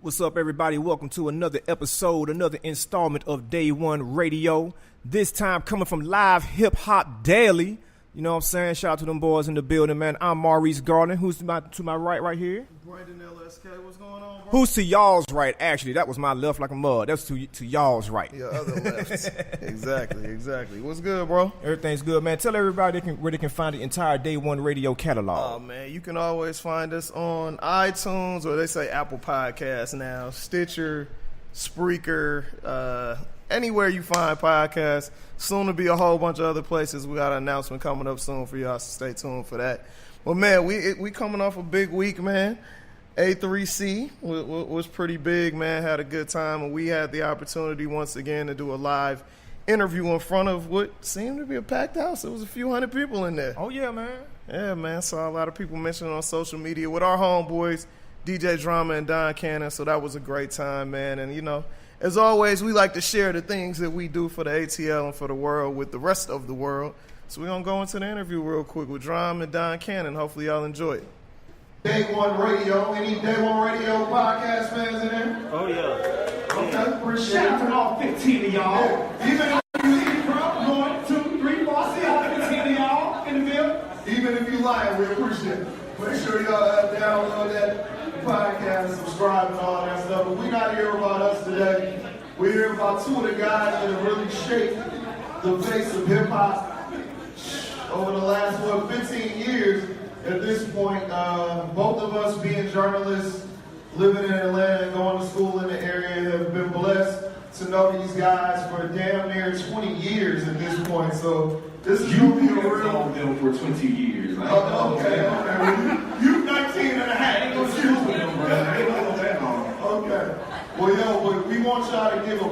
What's up, everybody? Welcome to another episode, another installment of Day One Radio. This time coming from Live Hip Hop Daily. You know what I'm saying? Shout out to them boys in the building, man. I'm Maurice Garland. Who's to my right here? Brandon LSK. What's going on, bro? Who's to y'all's right? Actually, that was my left like a mud. That's to y'all's right. Your other left. Exactly. What's good, bro? Everything's good, man. Tell everybody where they can find the entire Day One Radio catalog. Oh, man, you can always find us on iTunes, or they say Apple Podcasts now, Stitcher, Spreaker, anywhere you find podcasts. Soon to be a whole bunch of other places. We got an announcement coming up soon for y'all, so stay tuned for that. Well, man, we coming off a big week, man. A3C was pretty big, man. Had a good time, and we had the opportunity once again to do a live interview in front of what seemed to be a packed house. There was a few hundred people in there. Oh, yeah, man. Yeah, man. Saw a lot of people mentioning on social media with our homeboys, DJ Drama and Don Cannon, so that was a great time, man. And, you know, as always, we like to share the things that we do for the ATL and for the world with the rest of the world. So we're going to go into the interview real quick with Drama and Don Cannon. Hopefully y'all enjoy it. Day One Radio. Any Day One Radio podcast fans in there? Oh, yeah. Okay. Shout out to all 15 of y'all. Yeah. Even if you One, two, three, four. I see all 15 of y'all in the field. Even if you lying, we appreciate it. Make sure y'all download that podcast, subscribe, and all that stuff. But we're not here about us today. We're here about two of the guys that have really shaped the face of hip hop over the last 15 years. At this point, both of us being journalists, living in Atlanta and going to school in the area, have been blessed to know these guys for damn near 20 years at this point. So this is going to be a real... known them for 20 years. Right? Okay. Well, you 19 and a half. Ain't no shoes with them, bro. They don't know that long. Okay. Well, but we want y'all to give a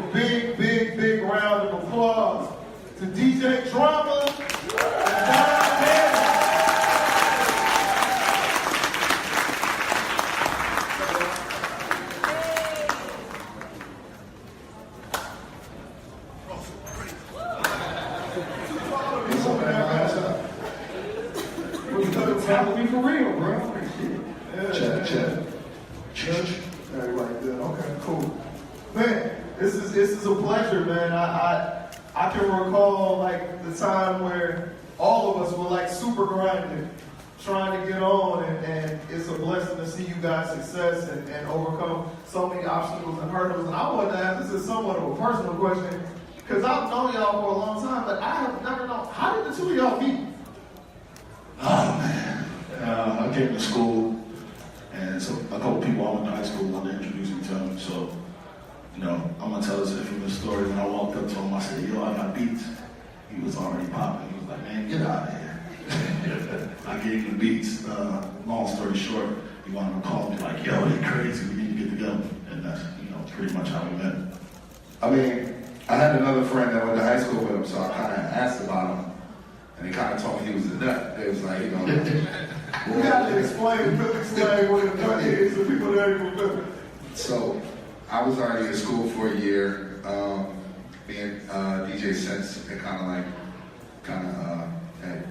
big round of applause to DJ Drama and Don Cannon. Be for real, bro. Check. Everybody good. Okay, cool. Man, this is a pleasure, man. I can recall like the time where all of us were like super grinding, trying to get on, and it's a blessing to see you guys' success and overcome so many obstacles and hurdles. And I wanted to ask, this is somewhat of a personal question, because I've known y'all for a long time, but I have never known, how did the two of y'all meet? Oh, man. I came to school, and so a couple people I went to high school wanted to introduce me to him. So, you know, I'm going to tell this infamous story. When I walked up to him, I said, yo, I got beats. He was already popping. He was like, man, get out of here. I gave him the beats. Long story short, he wanted to call me like, yo, they crazy. We need to get together. And that's, you know, pretty much how we met. I mean, I had another friend that went to high school with him, so I kind of asked about him. And he kind of told me he was a nut. It was like, you know. You got to explain what a nut is so people don't even remember. So, I was already in school for a year. Me and DJ Sense and kind of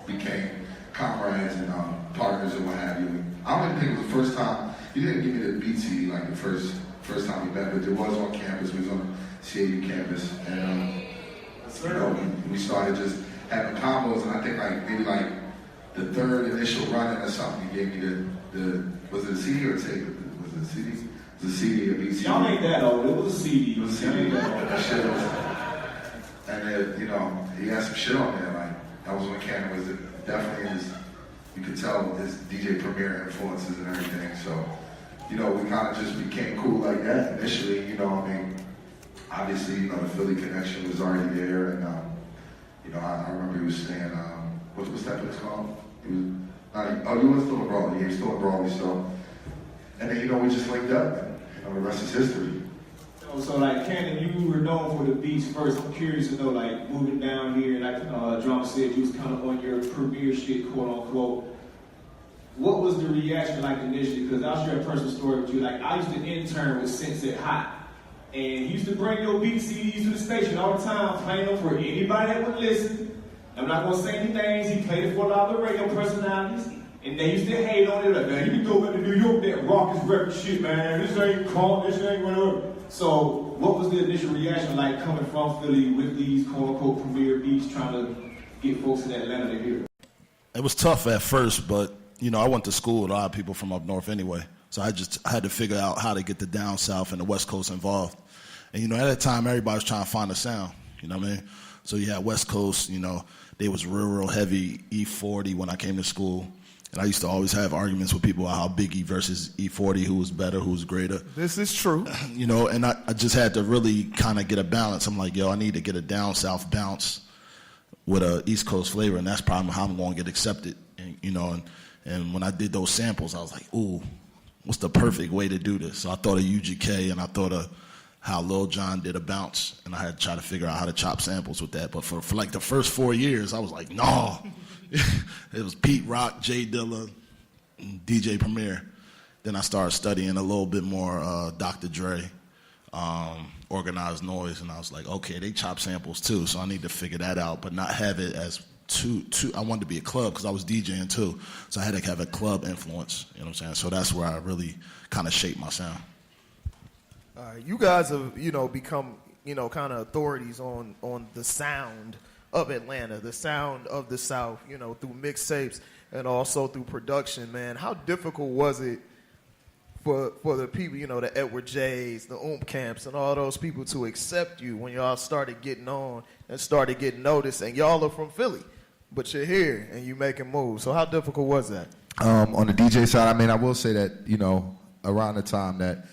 became comrades and partners and what have you. I don't even think it was the first time. You didn't give me the beat CD like the first time we met, but it was on campus. We was on CAU campus, and you know, we started just having combos, and I think maybe the third initial run or something, you gave me the was it a CD or a tape? Was it a CD? It was a CD or BCD. Y'all ain't that old. It was a CD. It was a CD. Shit was, and then, you know, he had some shit on there. Like, that was when Cannon was definitely his, you could tell his DJ Premier influences and everything. So, you know, we kind of just became cool like that initially. You know, I mean, obviously, you know, the Philly connection was already there, and you know, I remember he was staying, what's that place called? He was, he was still in Brawley. He was still in Brawley, so. And then, you know, we just linked up, and, you know, the rest is history. So, like, Cannon, you were known for the beats first. I'm curious to know, like, moving down here, like Drama said, you was kind of on your premiere shit, quote unquote. What was the reaction like initially? Because I'll share a personal story with you. Like, I used to intern with Sense at Hot. And he used to bring your beat CDs to the station all the time, playing them for anybody that would listen. I'm not going to say any names. He played it for a lot of the radio personalities. And they used to hate on it, like, man, you can go back to New York, that raucous record shit, man. This ain't crunk, this ain't whatever. So what was the initial reaction like coming from Philly with these quote-unquote premier beats trying to get folks in Atlanta to hear? It was tough at first, but, I went to school with a lot of people from up north anyway. So I had to figure out how to get the down south and the West Coast involved. And, at that time, everybody was trying to find a sound, you know what I mean? So you had West Coast, they was real heavy E40 when I came to school. And I used to always have arguments with people about how Biggie versus E40, who was better, who was greater. This is true. And I just had to really kind of get a balance. I'm like, I need to get a down south bounce with a East Coast flavor, and that's probably how I'm going to get accepted. And when I did those samples, I was like, ooh, what's the perfect way to do this? So I thought of UGK, and I thought of how Lil Jon did a bounce, and I had to try to figure out how to chop samples with that. But for like the first 4 years, I was like, no. It was Pete Rock, Jay Dilla, DJ Premier. Then I started studying a little bit more Dr. Dre, Organized Noise, and I was like, okay, they chop samples too, so I need to figure that out, but not have it as too. I wanted to be a club because I was DJing too, so I had to have a club influence, you know what I'm saying? So that's where I really kind of shaped my sound. You guys have, become, kind of authorities on the sound of Atlanta, the sound of the South, through mixtapes and also through production, man. How difficult was it for the people, the Edward J's, the Camps, and all those people to accept you when y'all started getting on and started getting noticed? And y'all are from Philly, but you're here and you making moves. So how difficult was that? On the DJ side, I will say that, around the time that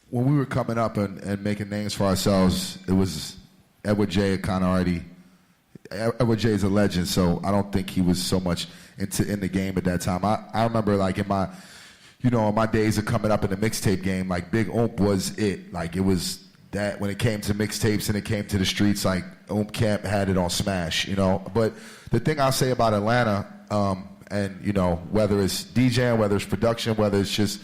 when we were coming up and making names for ourselves, it was Edward J kind of already. Edward J is a legend, so I don't think he was so much in the game at that time. I remember like in my, in my days of coming up in the mixtape game, like Big Oomp was it. Like it was that when it came to mixtapes and it came to the streets, like Camp had it on smash, But the thing I'll say about Atlanta, and whether it's DJing, whether it's production, whether it's just,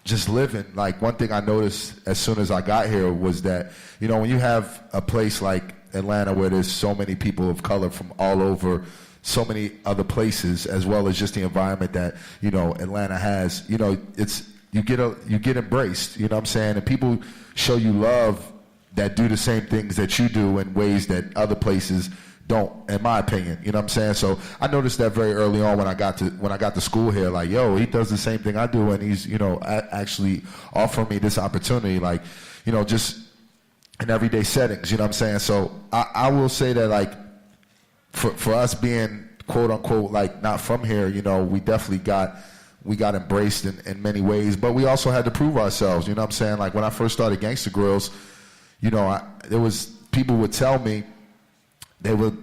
just living, like one thing I noticed as soon as I got here was that, when you have a place like Atlanta where there's so many people of color from all over so many other places, as well as just the environment that, Atlanta has, it's, you get embraced, you know what I'm saying? And people show you love that do the same things that you do in ways that other places don't, in my opinion, you know what I'm saying? So I noticed that very early on when I got to school here, like, he does the same thing I do, and he's, actually offering me this opportunity, like, just in everyday settings, you know what I'm saying? So I will say that, like, for us being, quote unquote, like, not from here, we definitely got embraced in many ways, but we also had to prove ourselves, you know what I'm saying? Like, when I first started Gangsta Grills, there was, people would tell me, they would,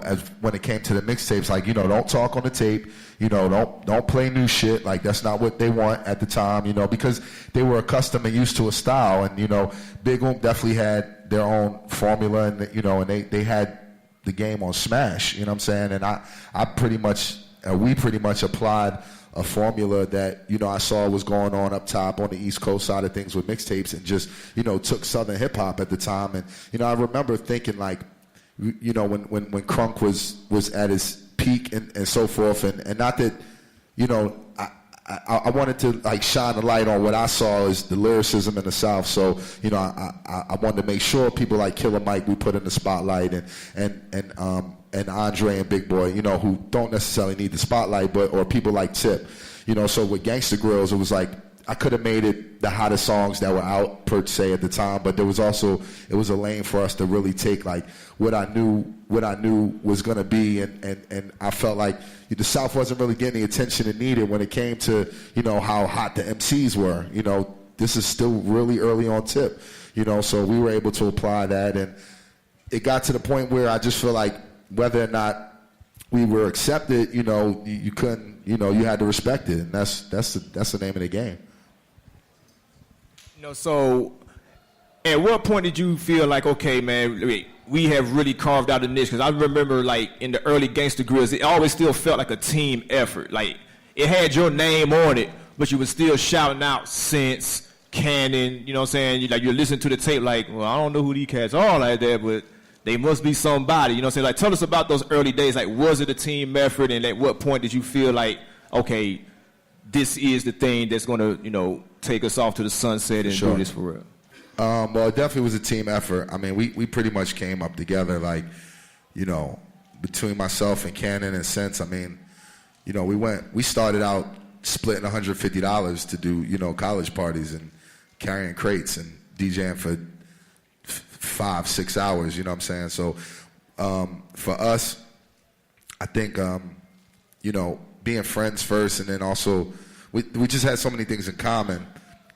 as when it came to the mixtapes, like, don't talk on the tape, don't play new shit. Like, that's not what they want at the time, because they were accustomed and used to a style. And, Big Oomp definitely had their own formula, and, and they had the game on smash, you know what I'm saying? And we pretty much applied a formula that, I saw was going on up top on the East Coast side of things with mixtapes, and just, took Southern hip hop at the time. And, I remember thinking, like, when Crunk was at his peak and so forth, and not that, I wanted to, like, shine a light on what I saw as the lyricism in the South. So, I wanted to make sure people like Killer Mike we put in the spotlight, and Andre and Big Boy, who don't necessarily need the spotlight, or people like Tip, So with Gangsta Grills, it was like, I could have made it the hottest songs that were out per se at the time, but there was also, it was a lane for us to really take, like, what I knew was going to be, and I felt like the South wasn't really getting the attention it needed when it came to, how hot the MCs were. This is still really early on Tip, so we were able to apply that, and it got to the point where I just feel like whether or not we were accepted, you couldn't, you had to respect it, and that's the name of the game. So at what point did you feel like, okay, man, we have really carved out a niche? Because I remember, like, in the early Gangsta Grills, it always still felt like a team effort. Like, it had your name on it, but you were still shouting out Sense, Cannon, you know what I'm saying? You're listening to the tape like, well, I don't know who these cats are like that, but they must be somebody. You know what I'm saying? Like, tell us about those early days. Like, was it a team effort, and at what point did you feel like, okay, this is the thing that's going to, you know, take us off to the sunset and do this for real? Well, it definitely was a team effort. I mean, we pretty much came up together, like, you know, between myself and Cannon and Sense. I mean, you know, we started out splitting $150 to do, you know, college parties and carrying crates and DJing for 5-6 hours, you know what I'm saying? So for us, I think, you know, being friends first, and then also we just had so many things in common.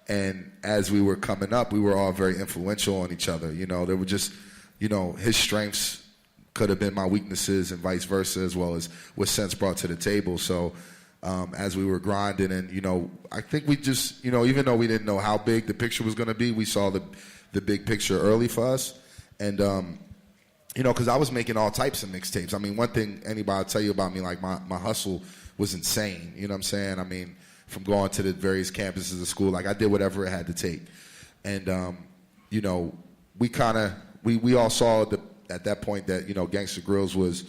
And as we were coming up, we were all very influential on each other. You know, there were just, you know, his strengths could have been my weaknesses and vice versa, as well as what Sense brought to the table. So as we were grinding, and, you know, I think we just, you know, even though we didn't know how big the picture was going to be, we saw the big picture early for us. And, you know, because I was making all types of mixtapes. I mean, one thing anybody will tell you about me, like my hustle was insane. You know what I'm saying? I mean, from going to the various campuses of school, like I did whatever it had to take. And, you know, we all saw at that point that, you know, Gangsta Grills was,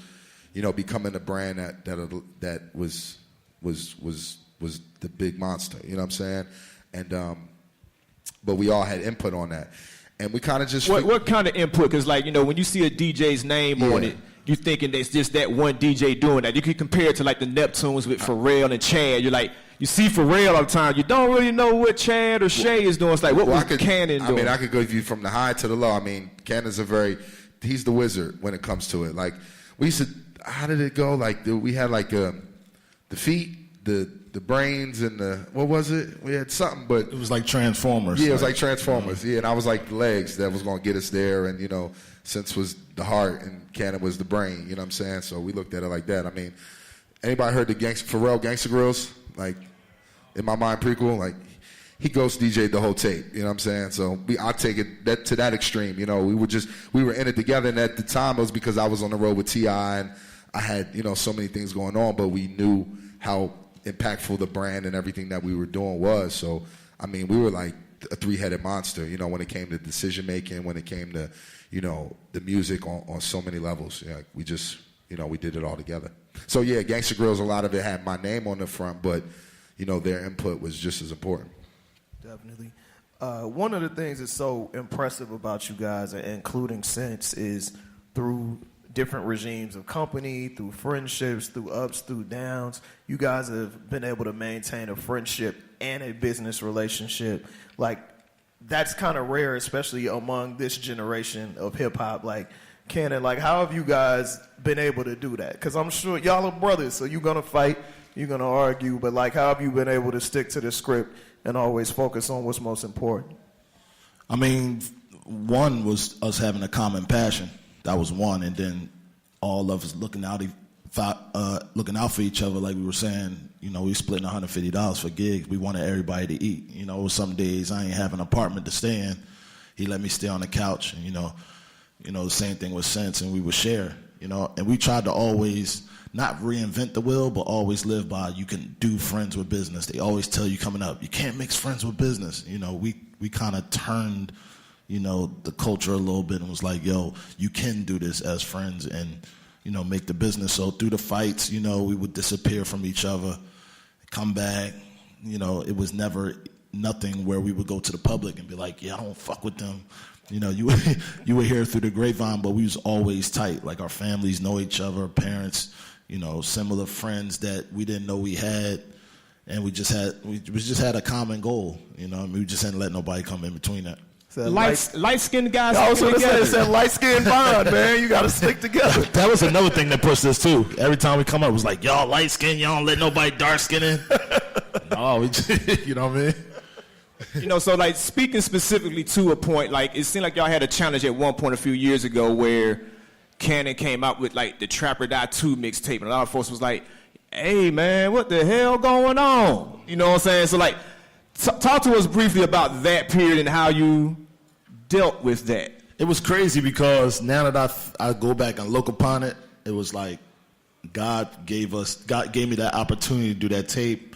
you know, becoming a brand that was the big monster, you know what I'm saying? And, but we all had input on that. And we kind of just... What kind of input? Because, like, you know, when you see a DJ's name on it, you thinking there's just that one DJ doing that. You can compare it to, like, the Neptunes with Pharrell and Chad. You're like, you see Pharrell all the time. You don't really know what Chad or Shay is doing. It's like, what was Cannon doing? I mean, I could go you from the high to the low. I mean, Cannon's he's the wizard when it comes to it. Like, we used to... How did it go? Like, we had, like, the feet, the brains, and what was it? We had something, but... It was like Transformers. Yeah, it was like Transformers. Yeah, and I was like the legs that was going to get us there, and, you know, Sense was the heart, and Cannon was the brain, you know what I'm saying? So we looked at it like that. I mean, anybody heard the Pharrell Gangsta Grills? Like, in my mind, pretty cool. Like, he ghost DJ'd the whole tape, you know what I'm saying? So I take it to that extreme, you know. We were in it together, and at the time it was because I was on the road with T.I., and I had, you know, so many things going on, but we knew how impactful the brand and everything that we were doing was. So, I mean, we were like a three-headed monster, you know, when it came to decision-making, when it came to, you know, the music on so many levels. Yeah, we just, you know, we did it all together. So, yeah, Gangsta Grills, a lot of it had my name on the front, but, you know, their input was just as important. Definitely. One of the things that's so impressive about you guys, including Sense, is through different regimes of company, through friendships, through ups, through downs, you guys have been able to maintain a friendship and a business relationship. Like, that's kind of rare, especially among this generation of hip-hop. Like, Cannon, like, how have you guys been able to do that? Because I'm sure y'all are brothers, so you're going to fight, you're going to argue, but, like, how have you been able to stick to the script and always focus on what's most important? I mean, one was us having a common passion. That was one, and then all of us looking out for each other, like we were saying. You know, we splitting $150 for gigs. We wanted everybody to eat. You know, some days I ain't have an apartment to stay in. He let me stay on the couch, and you know, the same thing with Sense, and we would share. You know, and we tried to always not reinvent the wheel, but always live by you can do friends with business. They always tell you coming up, you can't mix friends with business. You know, we kind of turned, you know, the culture a little bit and was like, yo, you can do this as friends and, you know, make the business. So through the fights, you know, we would disappear from each other, come back. You know, it was never nothing where we would go to the public and be like, yeah, I don't fuck with them. You know, you would hear through the grapevine, but we was always tight. Like, our families know each other, parents, you know, similar friends that we didn't know we had. And we just had a common goal, you know. We just hadn't let nobody come in between that. Light-skinned guys. I was going to say, it's that light-skinned bond, man. You got to stick together. That was another thing that pushed us, too. Every time we come up, it was like, y'all light-skinned, y'all don't let nobody dark-skinned in. No, we just, you know what I mean? You know, so, like, speaking specifically to a point, like, it seemed like y'all had a challenge at one point a few years ago where Cannon came out with, like, the Trapper Die 2 mixtape, and a lot of folks was like, hey, man, what the hell going on? You know what I'm saying? So, like, talk to us briefly about that period and how you dealt with that. It was crazy because now that I go back and look upon it, it was like God gave me that opportunity to do that tape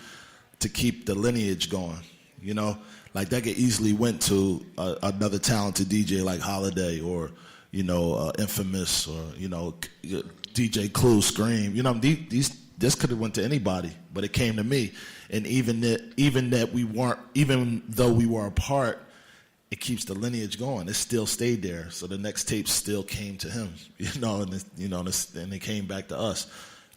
to keep the lineage going, you know? Like, that could easily went to another talented DJ like Holiday or, Infamous, or DJ Clue, Scream. This could have went to anybody, but it came to me. And even though we were apart, it keeps the lineage going. It still stayed there. So the next tape still came to him, and it came back to us.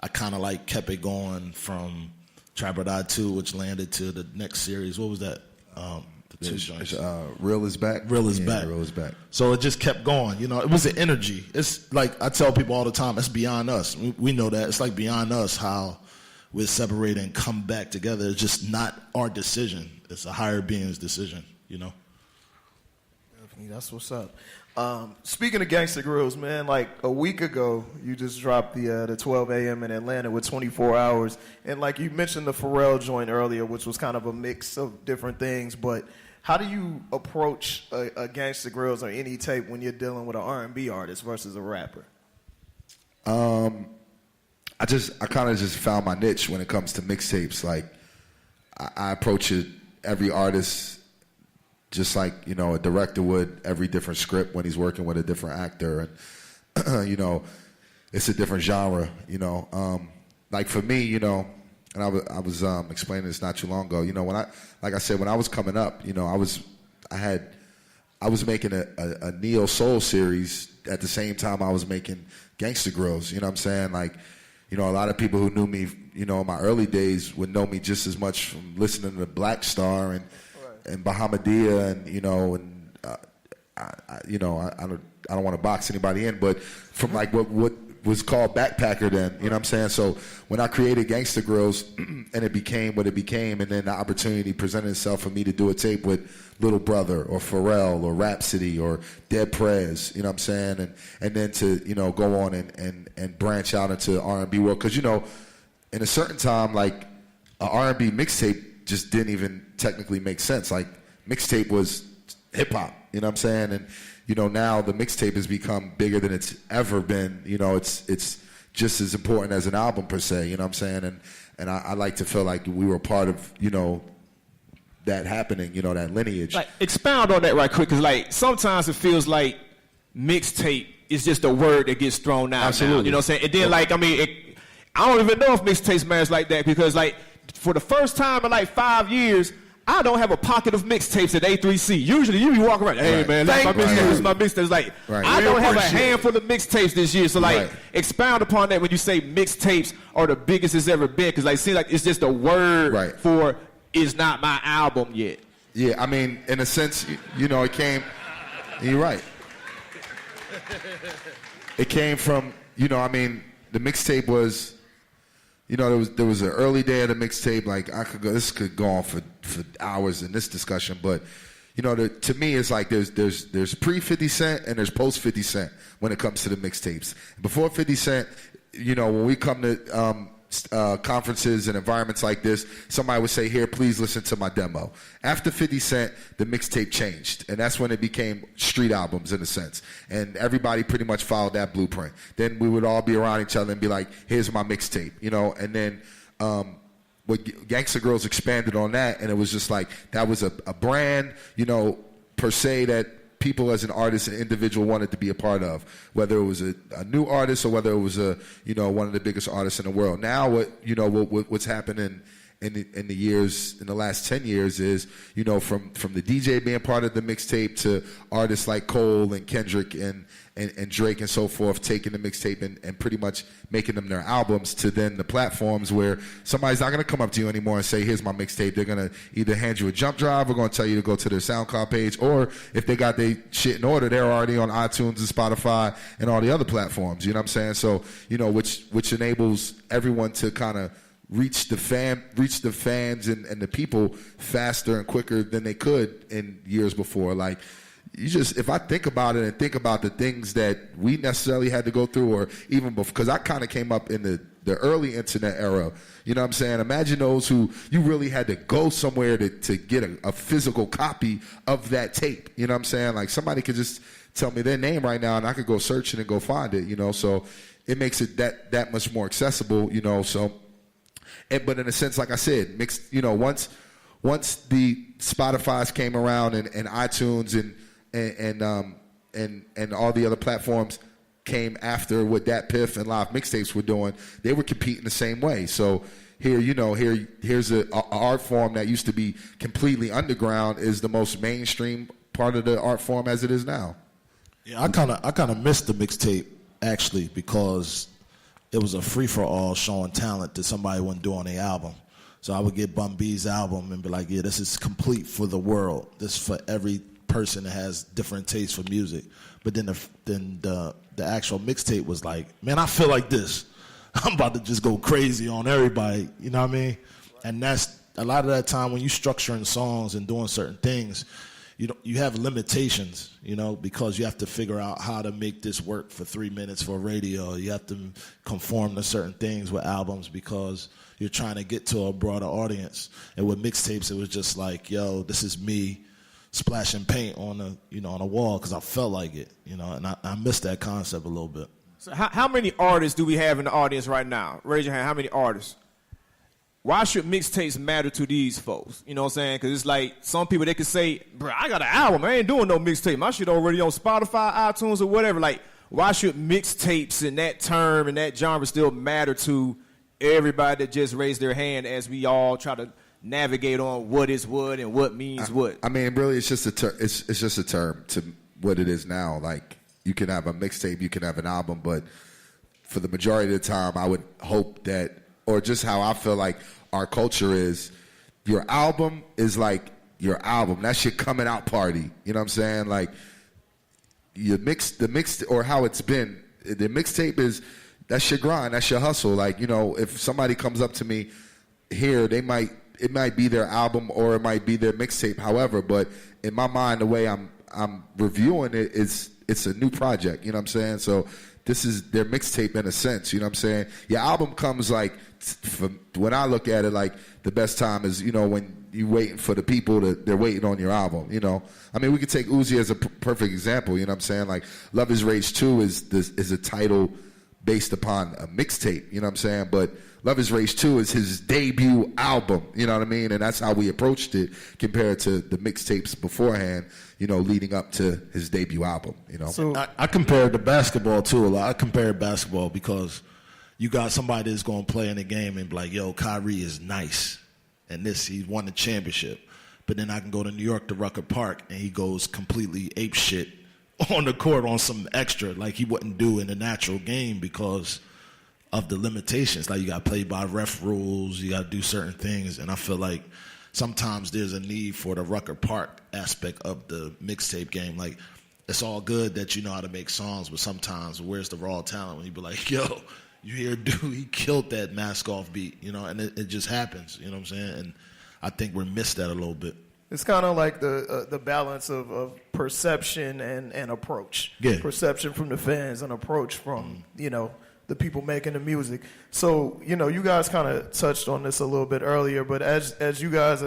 I kind of like kept it going from Trap or Die 2, which landed to the next series. What was that? The two joints. Real is back. Real is back. Real is back. So it just kept going. It was an energy. It's like I tell people all the time, it's beyond us. We know that. It's like beyond us how we separate and come back together. It's just not our decision. It's a higher being's decision, Definitely, that's what's up. Speaking of Gangsta Grills, man, like a week ago, you just dropped the 12 a.m. in Atlanta with 24 hours. And like you mentioned the Pharrell joint earlier, which was kind of a mix of different things. But how do you approach a Gangsta Grills or any tape when you're dealing with an R&B artist versus a rapper? I kind of just found my niche when it comes to mixtapes. Like I approach it, every artist, just like, a director would every different script when he's working with a different actor. And, it's a different genre, Like for me, and I was explaining this not too long ago, when I was coming up, I was making a neo soul series at the same time I was making Gangsta Grills, you know what I'm saying? Like, a lot of people who knew me, in my early days would know me just as much from listening to Black Star and Bahamadia, and I don't want to box anybody in, but from like what was called Backpacker then, you know what I'm saying? So when I created Gangsta Grills and it became what it became, and then the opportunity presented itself for me to do a tape with Little Brother or Pharrell or Rhapsody or Dead Prez, you know what I'm saying? And then to, go on and branch out into R&B world. Because, in a certain time, like a R&B mixtape just didn't even technically make sense. Like mixtape was hip hop, you know what I'm saying? And now the mixtape has become bigger than it's ever been. It's just as important as an album per se, you know what I'm saying? And I like to feel like we were part of, that happening, that lineage. Like expound on that right quick, because like sometimes it feels like mixtape is just a word that gets thrown out. Absolutely. Now, you know what I'm saying? And then I don't even know if mixtapes matters like that, because like for the first time in like 5 years, I don't have a pocket of mixtapes at A3C. Usually you be walking around, hey man, that's my mixtape, this is my mixtape. Like, I don't have a handful of mixtapes this year. So like, expound upon that when you say mixtapes are the biggest it's ever been. Because like, it seems like it's just a word for it's not my album yet. Yeah, I mean, in a sense, it came, you're right. It came from, the mixtape was, there was an early day of the mixtape. Like this could go on for hours in this discussion, but to me, it's like there's pre 50 Cent and there's post 50 Cent when it comes to the mixtapes. Before 50 Cent, when we come to conferences and environments like this, somebody would say, here, please listen to my demo. After 50 Cent, the mixtape changed, and that's when it became street albums in a sense, and everybody pretty much followed that blueprint. Then we would all be around each other and be like, here's my mixtape, and then what Gangsta Grills expanded on that, and it was just like that was a brand, per se, that people as an artist and individual wanted to be a part of, whether it was a new artist or whether it was one of the biggest artists in the world. Now what's happening in the years, in the last 10 years is, from the DJ being part of the mixtape to artists like Cole and Kendrick and Drake and so forth taking the mixtape and pretty much making them their albums, to then the platforms where somebody's not going to come up to you anymore and say, here's my mixtape. They're going to either hand you a jump drive or going to tell you to go to their SoundCloud page, or if they got their shit in order, they're already on iTunes and Spotify and all the other platforms, you know what I'm saying? So, which enables everyone to kind of reach the fans and the people faster and quicker than they could in years before. Like, if I think about it and think about the things that we necessarily had to go through, or even before, because I kind of came up in the early internet era, you know what I'm saying? Imagine those who you really had to go somewhere to get a physical copy of that tape, you know what I'm saying? Like, somebody could just tell me their name right now and I could go search it and go find it, so it makes it that much more accessible, so. But in a sense, like I said, mixed, once the Spotify's came around and iTunes and and all the other platforms came after what Dat Piff and Live Mixtapes were doing, they were competing the same way. So here's an art form that used to be completely underground is the most mainstream part of the art form as it is now. Yeah, I kind of missed the mixtape actually because it was a free for all showing talent that somebody wasn't doing their album. So I would get Bun B's album and be like, yeah, this is complete for the world. This is for every person that has different tastes for music. But then the actual mixtape was like, man, I feel like this. I'm about to just go crazy on everybody. You know what I mean? And that's a lot of that time when you structuring songs and doing certain things, you have limitations, because you have to figure out how to make this work for 3 minutes for radio. You have to conform to certain things with albums because you're trying to get to a broader audience. And with mixtapes, it was just like, yo, this is me splashing paint on a wall because I felt like it, and I missed that concept a little bit. So how many artists do we have in the audience right now? Raise your hand. How many artists? Why should mixtapes matter to these folks? You know what I'm saying? Because it's like some people, they could say, bro, I got an album. I ain't doing no mixtape. My shit already on Spotify, iTunes, or whatever. Like, why should mixtapes in that term and that genre still matter to everybody that just raised their hand as we all try to navigate on what is what and what means what? I mean, really, it's just a it's just a term to what it is now. Like, you can have a mixtape, you can have an album, but for the majority of the time, I would hope that, or just how I feel like our culture is, your album is like your album. That's your coming out party. You know what I'm saying? Like, the mix, or how it's been. The mixtape is, that's your grind, that's your hustle. Like, if somebody comes up to me here, it might be their album or it might be their mixtape. However, but in my mind, the way I'm reviewing it is, it's a new project. You know what I'm saying? So this is their mixtape in a sense. You know what I'm saying? Your album comes like, when I look at it, like the best time is, when you waiting for the people they're waiting on your album. I mean, we could take Uzi as a perfect example. You know what I'm saying? Like, Love Is Rage 2 is a title based upon a mixtape. You know what I'm saying? But Love Is Rage 2 is his debut album. You know what I mean? And that's how we approached it compared to the mixtapes beforehand, leading up to his debut album. So I compared to basketball too a lot. I compared basketball because you got somebody that's going to play in the game and be like, yo, Kyrie is nice. And he won the championship. But then I can go to New York to Rucker Park and he goes completely ape shit on the court on some extra like he wouldn't do in a natural game because of the limitations. Like, you got to play by ref rules, you got to do certain things. And I feel like sometimes there's a need for the Rucker Park aspect of the mixtape game. Like, it's all good that you know how to make songs, but sometimes where's the raw talent when you be like, yo, you hear dude, he killed that mask off beat, and it just happens, you know what I'm saying? And I think we missed that a little bit. It's kind of like the balance of perception and approach. Yeah. Perception from the fans and approach from, the people making the music. So, you guys kind of touched on this a little bit earlier, but as you guys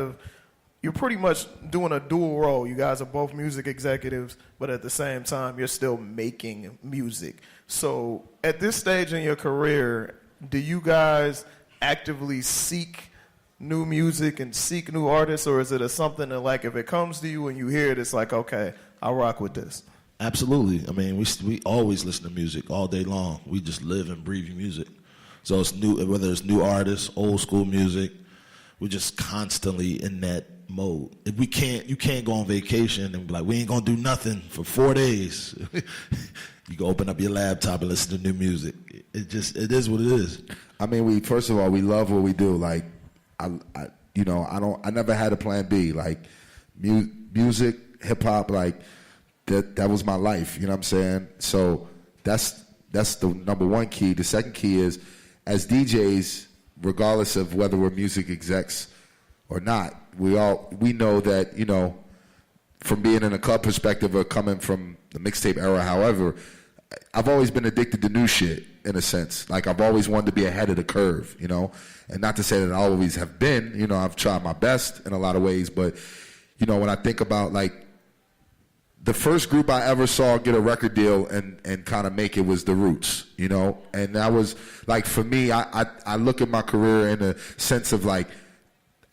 you're pretty much doing a dual role. You guys are both music executives, but at the same time, you're still making music. So at this stage in your career, do you guys actively seek new music and seek new artists, or is it something that, like, if it comes to you and you hear it, it's like, okay, I'll rock with this? Absolutely. I mean, we always listen to music all day long. We just live and breathe music. So it's new, whether it's new artists, old school music, we're just constantly in that mode. If you can't go on vacation and be like, we ain't gonna do nothing for 4 days. You can open up your laptop and listen to new music. It is what it is. I mean, first of all, we love what we do. Like, I never had a plan B. Like, music, hip hop, like that was my life. You know what I'm saying? So that's the number one key. The second key is, as DJs, regardless of whether we're music execs or not, we know that, from being in a club perspective or coming from the mixtape era, however, I've always been addicted to new shit in a sense. Like, I've always wanted to be ahead of the curve, and not to say that I always have been, I've tried my best in a lot of ways, but, when I think about, like, the first group I ever saw get a record deal and kind of make it was The Roots, and that was, like, for me, I look at my career in a sense of, like,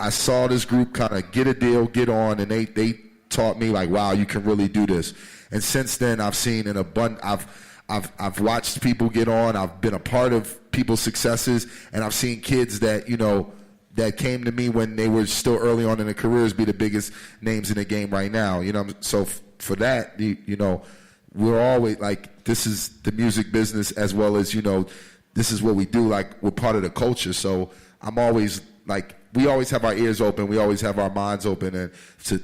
I saw this group kind of get a deal, get on, and they taught me like, wow, you can really do this. And since then, I've seen an abundant. I've watched people get on. I've been a part of people's successes, and I've seen kids that that came to me when they were still early on in their careers be the biggest names in the game right now. So for that, we're always like, this is the music business as well as this is what we do. Like, we're part of the culture. So I'm always like, we always have our ears open. We always have our minds open and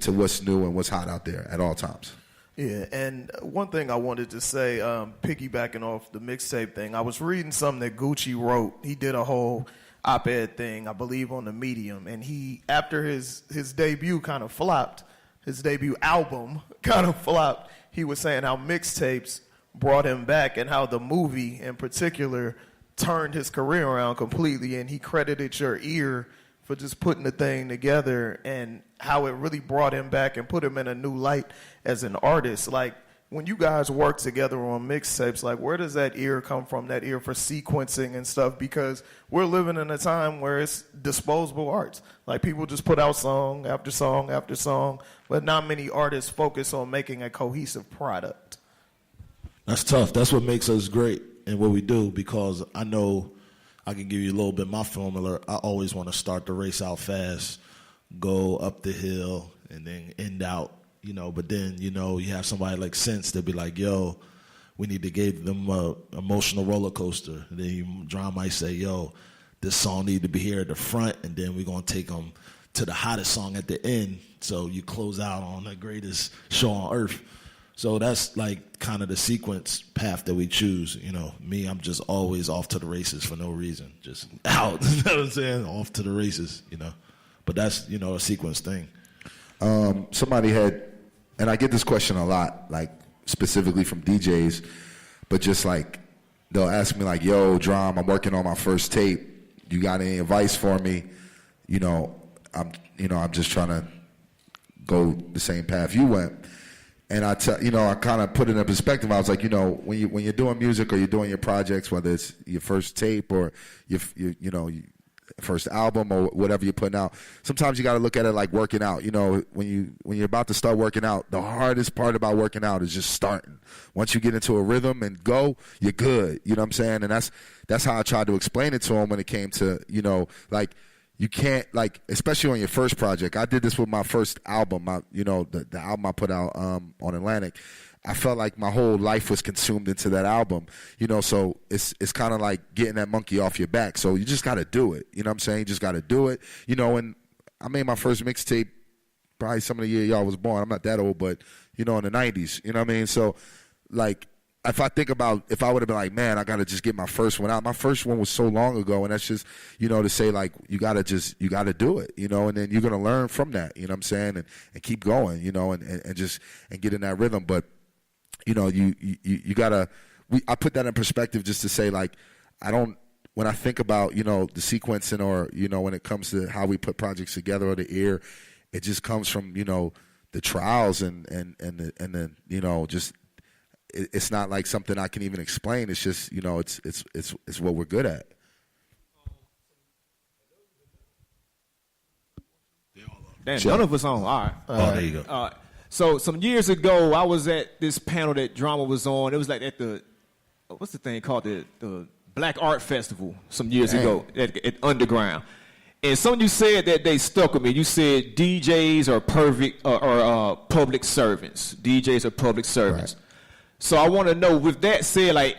to what's new and what's hot out there at all times. Yeah, and one thing I wanted to say, piggybacking off the mixtape thing, I was reading something that Gucci wrote. He did a whole op-ed thing, I believe, on the Medium, and he, after his debut kind of flopped, his debut album kind of flopped, he was saying how mixtapes brought him back and how the movie in particular turned his career around completely, and he credited your ear for just putting the thing together and how it really brought him back and put him in a new light as an artist. Like, when you guys work together on mixtapes, like, where does that ear come from, that ear for sequencing and stuff? Because we're living in a time where it's disposable arts. Like, people just put out song after song after song, but not many artists focus on making a cohesive product. That's tough. That's what makes us great in what we do, because I know I can give you a little bit of my formula. I always want to start the race out fast, go up the hill, and then end out, But then, you have somebody like Sense that be like, yo, we need to give them a emotional roller coaster. And then John might say, yo, this song need to be here at the front, and then we're going to take them to the hottest song at the end. So you close out on the greatest show on earth. So that's like kind of the sequence path that we choose. Me, I'm just always off to the races for no reason. Just out, you know what I'm saying? Off to the races, But that's, a sequence thing. Somebody had, and I get this question a lot, like specifically from DJs, but just like, they'll ask me like, yo, Drum, I'm working on my first tape. You got any advice for me? I'm just trying to go the same path you went. And I kind of put it in perspective. I was like, when you're doing music or you're doing your projects, whether it's your first tape or your first album or whatever you're putting out, sometimes you got to look at it like working out. When you're about to start working out, the hardest part about working out is just starting. Once you get into a rhythm and go, you're good. You know what I'm saying? And that's how I tried to explain it to him when it came to, like, you can't, like, especially on your first project. I did this with my first album, the album I put out on Atlantic. I felt like my whole life was consumed into that album, so it's kind of like getting that monkey off your back. So you just got to do it. You know what I'm saying? You just got to do it. And I made my first mixtape probably some of the year y'all was born. I'm not that old, but, in the 90s. You know what I mean? So, like, if I think about if I would have been like, man, I got to just get my first one out. My first one was so long ago, and that's just, to say, like, you got to do it, and then you're going to learn from that, you know what I'm saying, and keep going, and get in that rhythm. But, you got to, I put that in perspective just to say, like, when I think about, the sequencing or, when it comes to how we put projects together or the ear, it just comes from, the trials and the, just, it's not like something I can even explain. It's just, it's what we're good at. Damn, none of us on. All right. There you go. So some years ago, I was at this panel that Drama was on. It was like at what's the thing called? The Black Art Festival some years ago at Underground. And some of you said that they stuck with me. You said DJs are public servants. DJs are public servants. Right. So I want to know, with that said, like,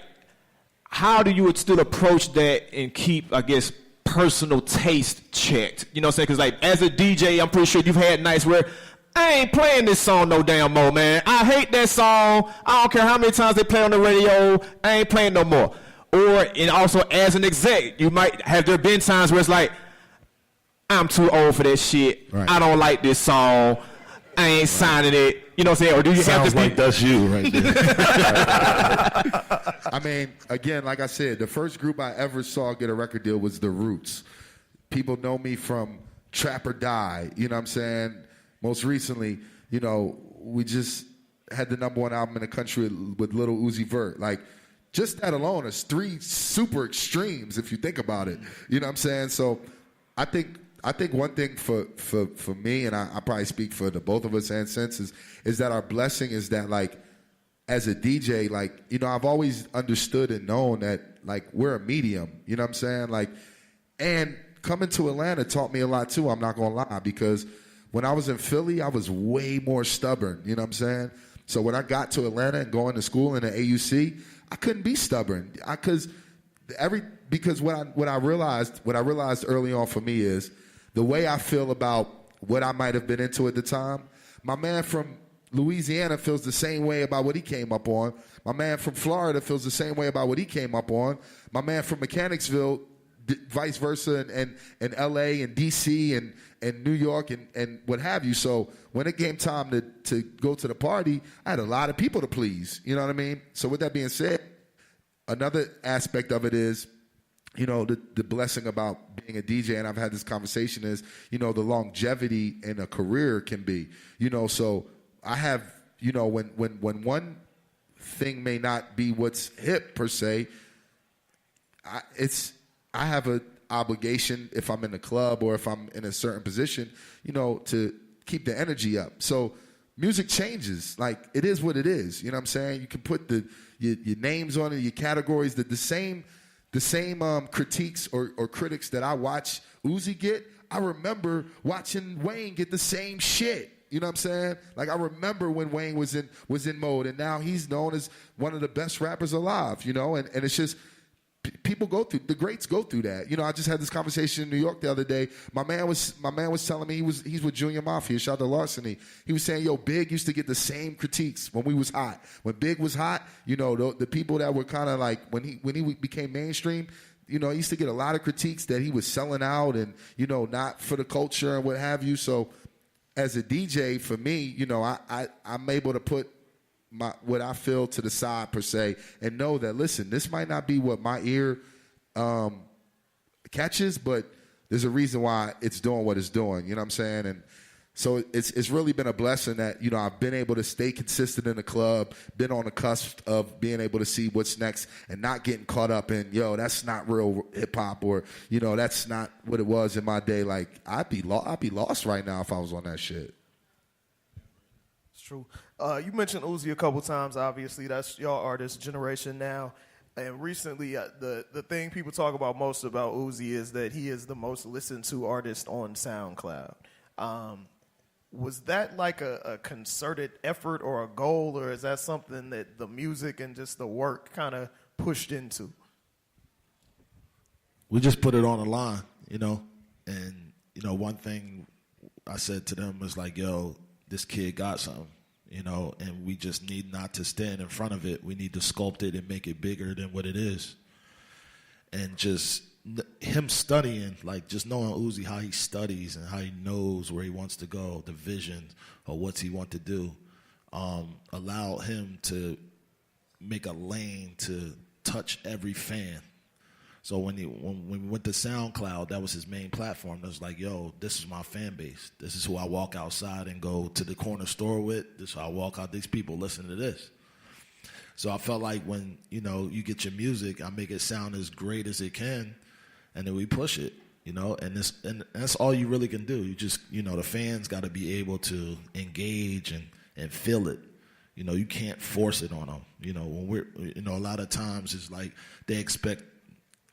how do you still approach that and keep, I guess, personal taste checked? You know what I'm saying? Because, like, as a DJ, I'm pretty sure you've had nights where I ain't playing this song no damn more, man. I hate that song. I don't care how many times they play on the radio. I ain't playing no more. And also, as an exec, you might have there been times where it's like, I'm too old for that shit. Right. I don't like this song. I ain't signing it. You know what I'm saying? Or do you Sounds have to be... like that's you right there. I mean, again, like I said, the first group I ever saw get a record deal was The Roots. People know me from Trap or Die. You know what I'm saying? Most recently, we just had the #1 album in the country with Lil Uzi Vert. Like, just that alone is 3 super extremes if you think about it. You know what I'm saying? So I think I think one thing for me, and I probably speak for the both of us and Sense, is that our blessing is that, like, as a DJ, like, you know, I've always understood and known that, like, we're a medium, you know what I'm saying? Like, and coming to Atlanta taught me a lot too, I'm not gonna lie, because when I was in Philly, I was way more stubborn, you know what I'm saying? So when I got to Atlanta and going to school in the AUC, I couldn't be stubborn. Because what I realized early on for me is the way I feel about what I might have been into at the time. My man from Louisiana feels the same way about what he came up on. My man from Florida feels the same way about what he came up on. My man from Mechanicsville, vice versa, and LA and DC and New York and what have you. So when it came time to go to the party, I had a lot of people to please. You know what I mean? So with that being said, another aspect of it is, you know, the blessing about being a DJ, and I've had this conversation, is, you know, the longevity in a career can be, you know, so I have, you know, when one thing may not be what's hip per se, I have an obligation, if I'm in the club or if I'm in a certain position, you know, to keep the energy up. So music changes. Like, it is what it is. You know what I'm saying? You can put your names on it, your categories. The same critiques or critics that I watch Uzi get, I remember watching Wayne get the same shit. You know what I'm saying? Like, I remember when Wayne was in mode, and now he's known as one of the best rappers alive, you know? And it's just, people go through, the greats go through that. You know, I just had this conversation in New York the other day. My man was telling me he's with Junior Mafia, shout out to Larceny. He was saying, yo, Big used to get the same critiques when we was hot. When Big was hot, you know, the people that were kind of like, when he became mainstream, you know, he used to get a lot of critiques that he was selling out and, you know, not for the culture and what have you. So as a DJ, for me, you know, I'm able to put what I feel to the side per se, and know that, listen, this might not be what my ear catches, but there's a reason why it's doing what it's doing. You know what I'm saying? And so it's really been a blessing that, you know, I've been able to stay consistent in the club, been on the cusp of being able to see what's next and not getting caught up in, yo, that's not real hip hop, or, you know, that's not what it was in my day. Like, I'd be lost right now if I was on that shit. It's true. You mentioned Uzi a couple times. Obviously, that's your artist generation now. And recently, the thing people talk about most about Uzi is that he is the most listened to artist on SoundCloud. Was that like a concerted effort or a goal, or is that something that the music and just the work kind of pushed into? We just put it on the line, you know. And, you know, one thing I said to them was like, yo, this kid got something, you know, and we just need not to stand in front of it. We need to sculpt it and make it bigger than what it is. And just him studying, like, just knowing Uzi, how he studies and how he knows where he wants to go, the vision or what he wants to do, allowed him to make a lane to touch every fan. So when we went to SoundCloud, that was his main platform. It was like, yo, this is my fan base. This is who I walk outside and go to the corner store with. This is how I walk out. These people listen to this. So I felt like when, you know, you get your music, I make it sound as great as it can, and then we push it, you know, and that's all you really can do. You just, you know, the fans got to be able to engage and feel it. You know, you can't force it on them. You know, when you know, a lot of times it's like they expect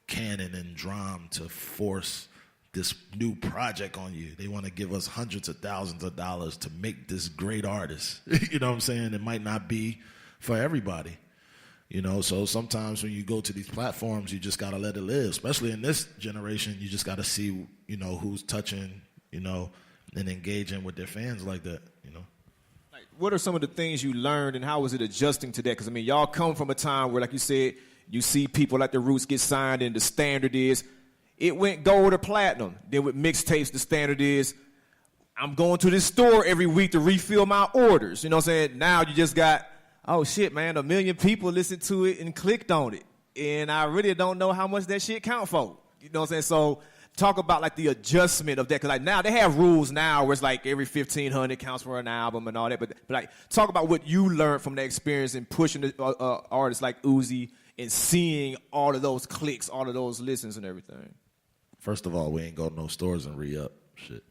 Canon and Drum to force this new project on you. They want to give us hundreds of thousands of dollars to make this great artist. You know what I'm saying? It might not be for everybody. You know, so sometimes when you go to these platforms, you just got to let it live. Especially in this generation, you just got to see, you know, who's touching, you know, and engaging with their fans like that, you know. Like, what are some of the things you learned, and how was it adjusting to that? Because, I mean, y'all come from a time where, like you said, you see people like the Roots get signed, and the standard is it went gold or platinum. Then with mixtapes, the standard is I'm going to this store every week to refill my orders. You know what I'm saying? Now you just got, oh, shit, man, 1 million people listened to it and clicked on it. And I really don't know how much that shit count for. You know what I'm saying? So talk about, like, the adjustment of that. Because, like, now they have rules now where it's like every 1,500 counts for an album and all that. But like, talk about what you learned from that experience in pushing the, artists like Uzi and seeing all of those clicks, all of those listens and everything. First of all, we ain't go to no stores and re-up. Shit.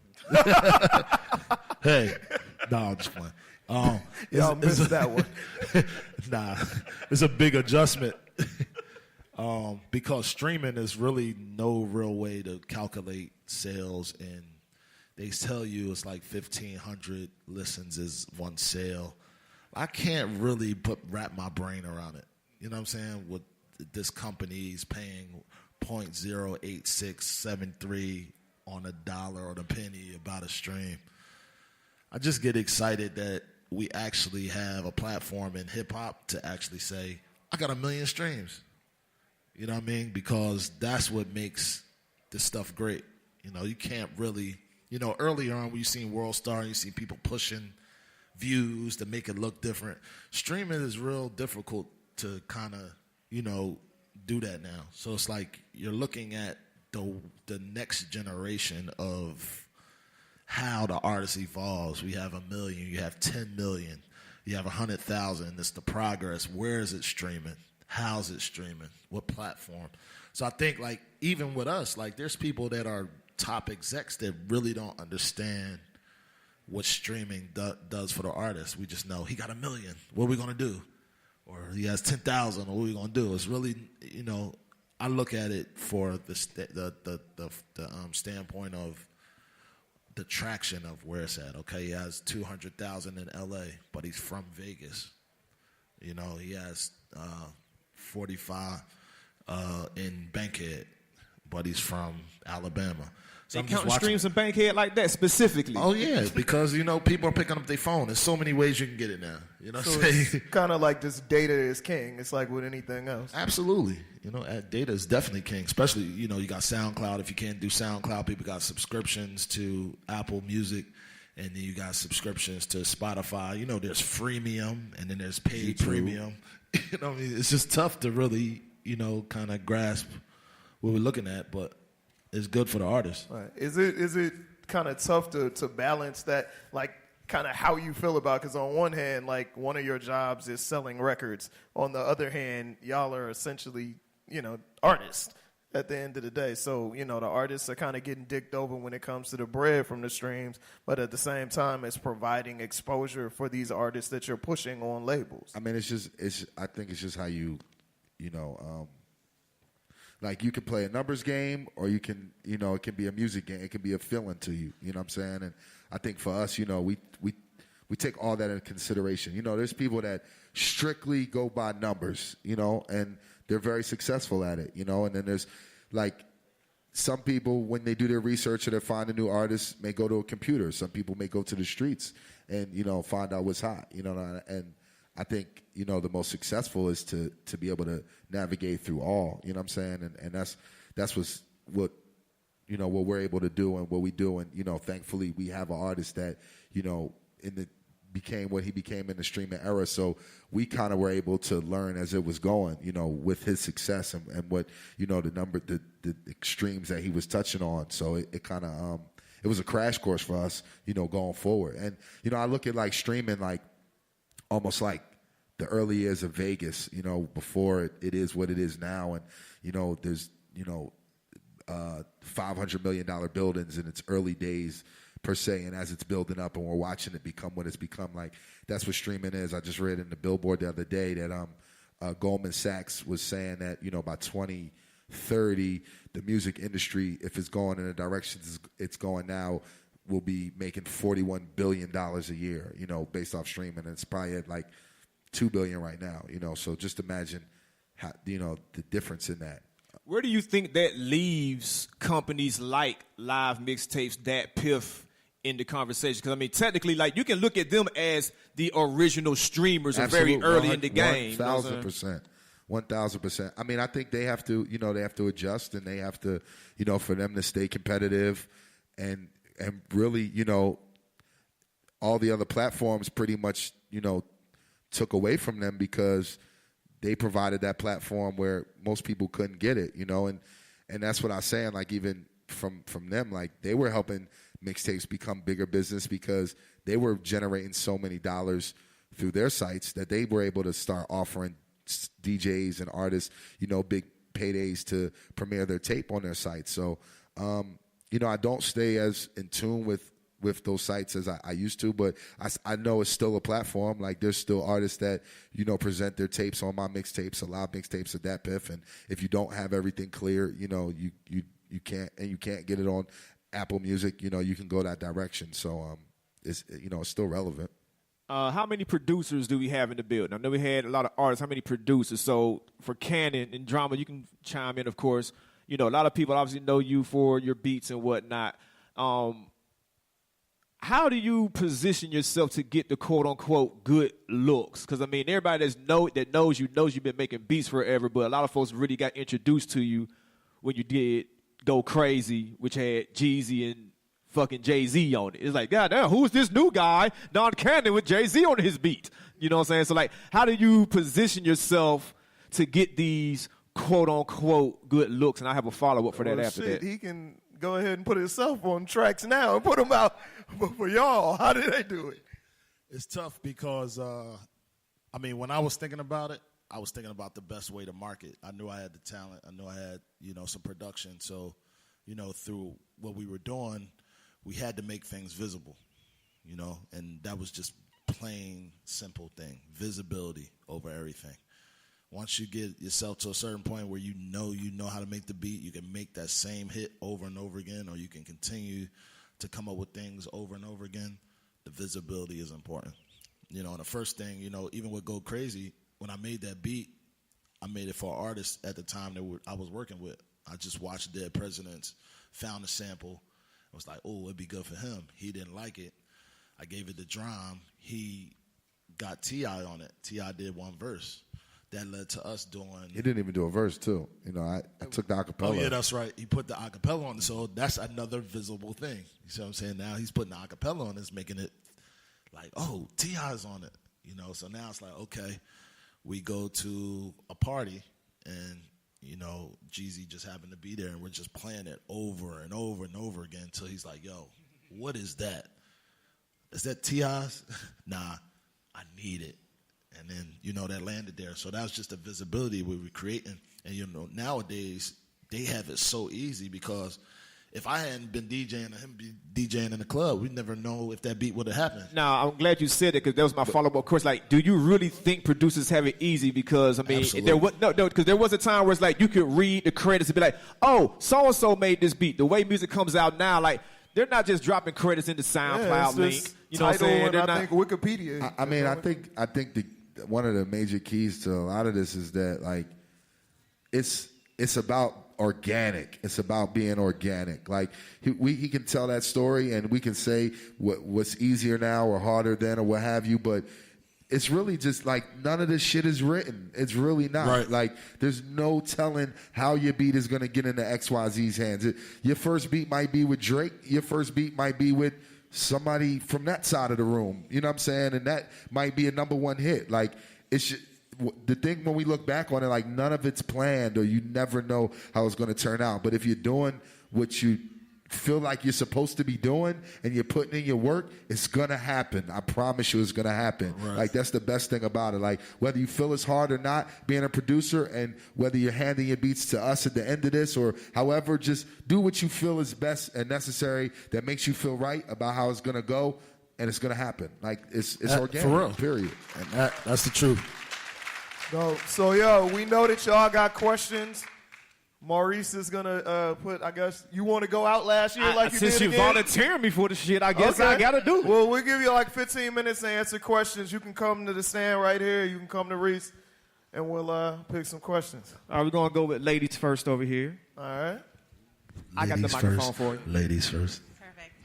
Hey, nah, I'm just playing. Y'all missed that one. Nah, it's a big adjustment because streaming is really no real way to calculate sales, and they tell you it's like 1,500 listens is one sale. I can't really wrap my brain around it. You know what I'm saying? With this company's paying 0.08673 on a dollar or a penny about a stream. I just get excited that we actually have a platform in hip hop to actually say, I got 1 million streams. You know what I mean? Because that's what makes this stuff great. You know, you can't really, earlier on when you seen World Star and you see people pushing views to make it look different. Streaming is real difficult to kind of, do that now. So it's like you're looking at the next generation of how the artist evolves. We have 1 million, you have 10 million, you have 100,000. It's the progress. Where is it streaming? How's it streaming? What platform? So I think like even with us, like there's people that are top execs that really don't understand what streaming does for the artist. We just know he got 1 million. What are we gonna do? Or he has 10,000. What are we gonna do? It's really, I look at it for the standpoint of the traction of where it's at. Okay, he has 200,000 in L.A., but he's from Vegas. He has 45 in Bankhead, but he's from Alabama. So They counting streams in Bankhead like that specifically. Oh yeah, because people are picking up their phone. There's so many ways you can get it now. So it's kind of like this data is king. It's like with anything else. Absolutely. Data is definitely king. Especially, you got SoundCloud. If you can't do SoundCloud, people got subscriptions to Apple Music, and then you got subscriptions to Spotify. There's freemium, and then there's paid premium. It's just tough to really, kind of grasp what we're looking at, but it's good for the artist. Right. Is it kind of tough to balance that, like, kind of how you feel about it? Because on one hand, like, one of your jobs is selling records. On the other hand, y'all are essentially, artists at the end of the day. So, the artists are kind of getting dicked over when it comes to the bread from the streams, but at the same time, it's providing exposure for these artists that you're pushing on labels. I mean, I think it's just how you, like you can play a numbers game, or you can, it can be a music game. It can be a feeling to you. You know what I'm saying? And I think for us, we take all that into consideration. There's people that strictly go by numbers, and they're very successful at it, and then there's like some people, when they do their research or they find a new artist, may go to a computer. Some people may go to the streets and, find out what's hot, and I think, the most successful is to be able to navigate through all, you know what I'm saying? And that's what we're able to do and what we do. And, thankfully we have an artist that, became what he became in the streaming era. So we kind of were able to learn as it was going, with his success and what, the extremes that he was touching on. So it kind of, it was a crash course for us, going forward. And, I look at like streaming, like almost like the early years of Vegas, before it is what it is now. And, there's, $500 million buildings in its early days per se, and as it's building up and we're watching it become what it's become, like that's what streaming is. I just read in the Billboard the other day that Goldman Sachs was saying that, by 2030, the music industry, if it's going in the direction it's going now, will be making $41 billion a year, based off streaming. And it's probably at like $2 billion right now, so just imagine how, the difference in that. Where do you think that leaves companies like Live Mixtapes, Dat Piff, in the conversation? Because, I mean, technically, like, you can look at them as the original streamers are very early in the game. 1,000%. 1,000%. I mean, I think they have to, they have to adjust, and they have to, for them to stay competitive and really, all the other platforms pretty much, took away from them because they provided that platform where most people couldn't get it, and that's what I was saying, like even from them, like they were helping mixtapes become bigger business because they were generating so many dollars through their sites that they were able to start offering DJs and artists, big paydays to premiere their tape on their site. So, I don't stay as in tune with those sites as I used to, but I know it's still a platform. Like there's still artists that, present their tapes on my mixtapes, a lot of mixtapes of Dat Piff. And if you don't have everything clear, you can't get it on Apple Music, you can go that direction. So it's still relevant. How many producers do we have in the building? I know we had a lot of artists. How many producers? So for Cannon and Drama, you can chime in, of course. A lot of people obviously know you for your beats and whatnot. How do you position yourself to get the quote-unquote good looks? Because, everybody that knows you've been making beats forever, but a lot of folks really got introduced to you when you did Go Crazy, which had Jeezy and fucking Jay-Z on it. It's like, goddamn, who's this new guy, Don Cannon, with Jay-Z on his beat? You know what I'm saying? So, how do you position yourself to get these quote-unquote good looks? And I have a follow-up for that after that. He can go ahead and put himself on tracks now and put them out for y'all. How did they do it? It's tough because, when I was thinking about it, I was thinking about the best way to market. I knew I had the talent. I knew I had, some production. So, through what we were doing, we had to make things visible, and that was just plain simple thing, visibility over everything. Once you get yourself to a certain point where you know how to make the beat, you can make that same hit over and over again, or you can continue to come up with things over and over again. The visibility is important. And the first thing, even with Go Crazy, when I made that beat, I made it for artists at the time that I was working with. I just watched Dead Presidents, found a sample. I was like, oh, it'd be good for him. He didn't like it. I gave it to Drum. He got T.I. on it. T.I. did one verse. That led to us doing... He didn't even do a verse, too. I took the acapella. Oh, yeah, that's right. He put the acapella on it, so that's another visible thing. You see what I'm saying? Now he's putting the acapella on it, making it like, oh, T.I.'s on it. So now it's like, okay, we go to a party, and, Jeezy just happened to be there, and we're just playing it over and over and over again until he's like, yo, what is that? Is that T.I.'s? Nah, I need it. And then, that landed there. So that was just the visibility we were creating. And, nowadays, they have it so easy because if I hadn't been DJing and him be DJing in the club, we'd never know if that beat would have happened. Now, I'm glad you said it because that was my follow-up. Of course, do you really think producers have it easy? Because, because there was a time where it's you could read the credits and be like, oh, so-and-so made this beat. The way music comes out now, they're not just dropping credits into SoundCloud link. You know what I'm saying? I think Wikipedia. I think one of the major keys to a lot of this is that it's about organic. It's about being organic. He can tell that story and we can say what's easier now or harder then or what have you, but it's really just none of this shit is written. It's really not. Right. There's no telling how your beat is going to get into XYZ's hands. Your first beat might be with Drake. Your first beat might be with somebody from that side of the room. You know what I'm saying? And that might be a number one hit. It's the thing when we look back on it, none of it's planned or you never know how it's going to turn out. But if you're doing what you feel like you're supposed to be doing and you're putting in your work, it's gonna happen. I promise you it's gonna happen. Right. That's the best thing about it. Whether you feel it's hard or not being a producer, and whether you're handing your beats to us at the end of this or however, just do what you feel is best and necessary that makes you feel right about how it's gonna go, and it's gonna happen. It's organic. For real. Period. And that's the truth. No, so we know that y'all got questions. Maurice is gonna put. I guess you want to go out last year you since did you again? volunteered me for the shit. I guess I gotta do it. Well, we'll give you 15 minutes to answer questions. You can come to the stand right here. You can come to Reese, and we'll pick some questions. All right, we're gonna go with ladies first over here. All right. I got the microphone for you. Ladies first. Perfect.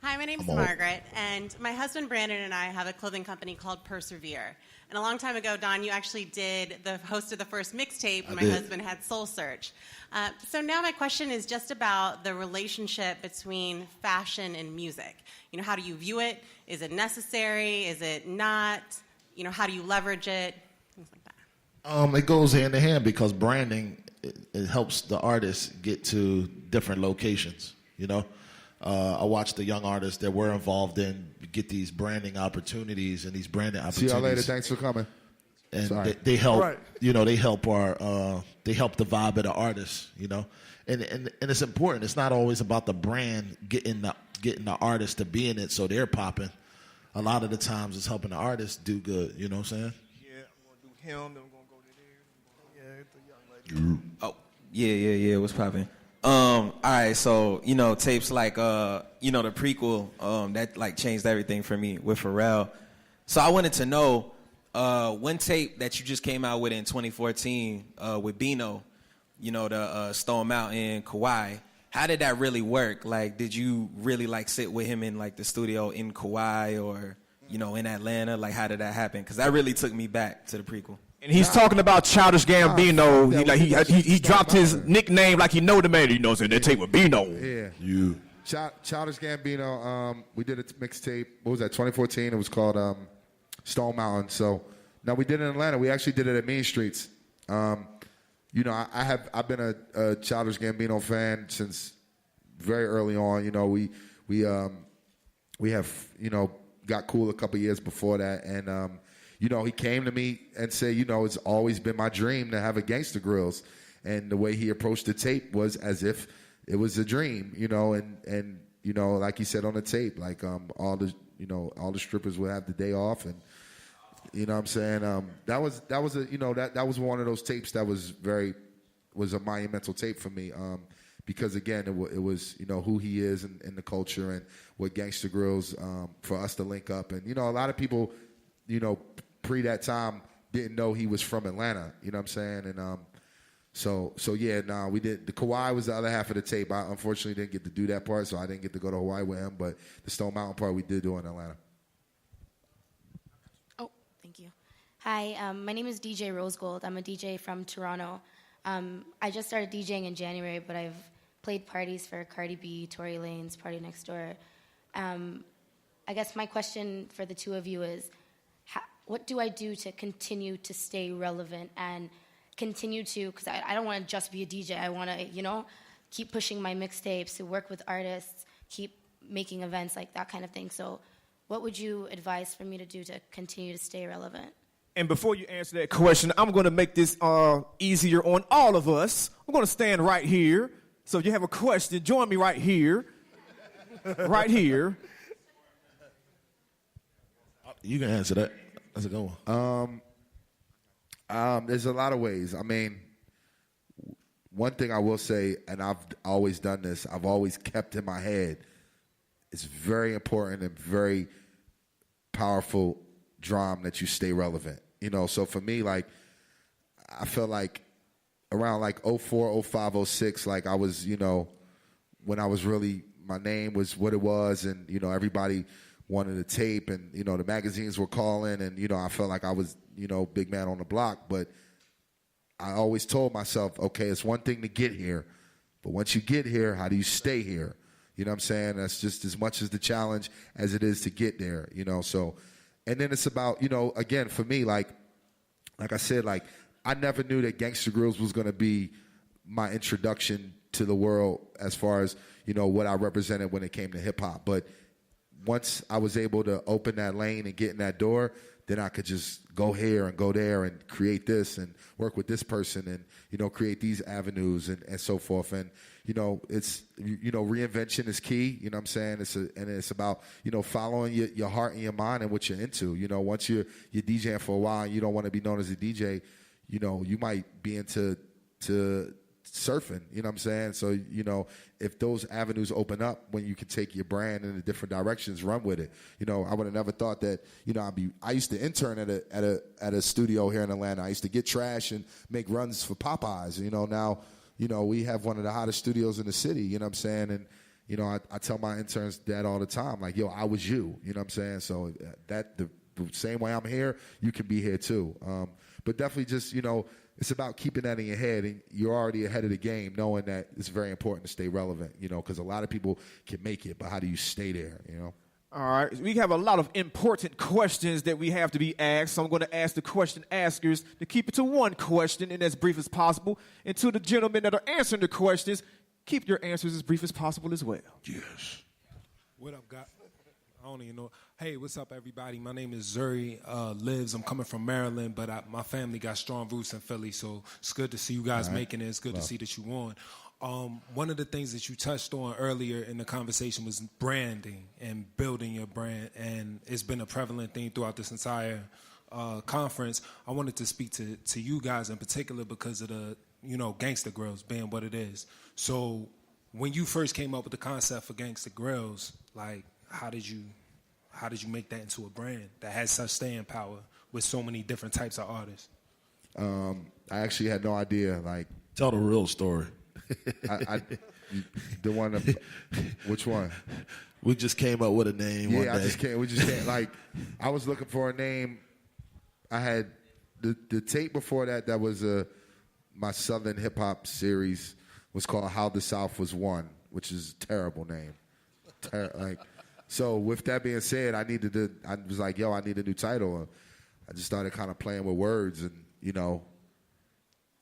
Hi, my name's Margaret, and my husband Brandon and I have a clothing company called Persevere. And a long time ago, Don, you actually hosted the first mixtape when my husband had Soul Search. So now my question is just about the relationship between fashion and music. How do you view it? Is it necessary? Is it not? How do you leverage it? Things like that. It goes hand in hand because branding it helps the artist get to different locations. I watched the young artists that we're involved in get these branding opportunities and these branding opportunities. See y'all later. Thanks for coming. and Sorry. they help. Right. They help they help the vibe of the artist. And it's important. It's not always about the brand getting the artist to be in it so they're popping. A lot of the times it's helping the artist do good. You know what I'm saying? Yeah, I'm going to do him, then I'm going to go to there. Yeah, the young lady. Oh, yeah. What's popping? All right, so tapes like the prequel that like changed everything for me with Pharrell. So I wanted to know one tape that you just came out with in 2014 with Bino, the Stone Mountain Kauai. How did that really work? Like, did you really like sit with him in like the studio in Kauai or in Atlanta? Like, how did that happen? Because that really took me back to the prequel. And he's talking about Childish Gambino. He dropped his nickname like he know the man. You know, saying that tape with Bino. Yeah. Childish Gambino. We did a mixtape. What was that? 2014. It was called Stone Mountain. So now we did it in Atlanta. We actually did it at Main Streets. I've been a Childish Gambino fan since very early on. We have got cool a couple years before that, and he came to me and said, it's always been my dream to have a Gangsta Grills, and the way he approached the tape was as if it was a dream, and like he said on the tape, like all the strippers would have the day off, and what I'm saying, that was one of those tapes that was a monumental tape for me, because again it was who he is in the culture and what Gangsta Grills for us to link up, and a lot of people pre that time didn't know he was from Atlanta, you know what I'm saying, and we did. The Kauai was the other half of the tape. I unfortunately didn't get to do that part, so I didn't get to go to Hawaii with him, but the Stone Mountain part we did do in Atlanta. Oh, thank you. Hi, my name is DJ Rosegold. I'm a DJ from Toronto. I just started DJing in January, but I've played parties for Cardi B, Tory Lanez, Party Next Door. I guess my question for the two of you is, what do I do to continue to stay relevant and continue to, because I don't want to just be a DJ. I want to, keep pushing my mixtapes, to work with artists, keep making events, like that kind of thing. So what would you advise for me to do to continue to stay relevant? And before you answer that question, I'm going to make this easier on all of us. I'm going to stand right here. So if you have a question, join me right here. Right here. You can answer that. That's a good one. There's a lot of ways. I mean, one thing I will say, and I've always done this, I've always kept in my head, it's very important and very powerful drum that you stay relevant. So for me, like, I felt like around like 04, 05, 06, like I was, when I was really, my name was what it was, and, everybody wanted a tape, and, the magazines were calling, and, I felt like I was, big man on the block, but I always told myself, okay, it's one thing to get here, but once you get here, how do you stay here? You know what I'm saying? That's just as much as the challenge as it is to get there, so, and then it's about, again, for me, like I said, like, I never knew that Gangsta Grills was going to be my introduction to the world as far as, what I represented when it came to hip hop, but once I was able to open that lane and get in that door, then I could just go here and go there and create this and work with this person and, create these avenues and so forth. And, it's, reinvention is key, you know what I'm saying? It's about, following your heart and your mind and what you're into. Once you're DJing for a while and you don't want to be known as a DJ, you might be into surfing, you know what I'm saying? So, if those avenues open up when you can take your brand in the different directions, run with it. I would have never thought that, I used to intern at a studio here in Atlanta. I used to get trash and make runs for Popeyes. Now, we have one of the hottest studios in the city, you know what I'm saying? And, I tell my interns that all the time, like, yo, I was you know what I'm saying? So that the same way I'm here, you can be here too. But definitely just, it's about keeping that in your head, and you're already ahead of the game, knowing that it's very important to stay relevant, because a lot of people can make it, but how do you stay there, All right. We have a lot of important questions that we have to be asked, so I'm going to ask the question askers to keep it to one question and as brief as possible, and to the gentlemen that are answering the questions, keep your answers as brief as possible as well. Yes. What up, guy? I don't even know. Hey, what's up, everybody? My name is Zuri Lives. I'm coming from Maryland, but my family got strong roots in Philly, so it's good to see you guys making it. It's good to see that you won. One of the things that you touched on earlier in the conversation was branding and building your brand, and it's been a prevalent theme throughout this entire conference. I wanted to speak to you guys in particular because of the, Gangsta Grills being what it is. So when you first came up with the concept for Gangsta Grills, like, how did you make that into a brand that has such staying power with so many different types of artists? I actually had no idea. Like, tell the real story. The one, which one? We just came up with a name one day. We just can't. Like, I was looking for a name. I had the tape before that. That was my Southern hip hop series was called "How the South Was Won," which is a terrible name. So with that being said, I was like, yo, I need a new title. I just started kind of playing with words and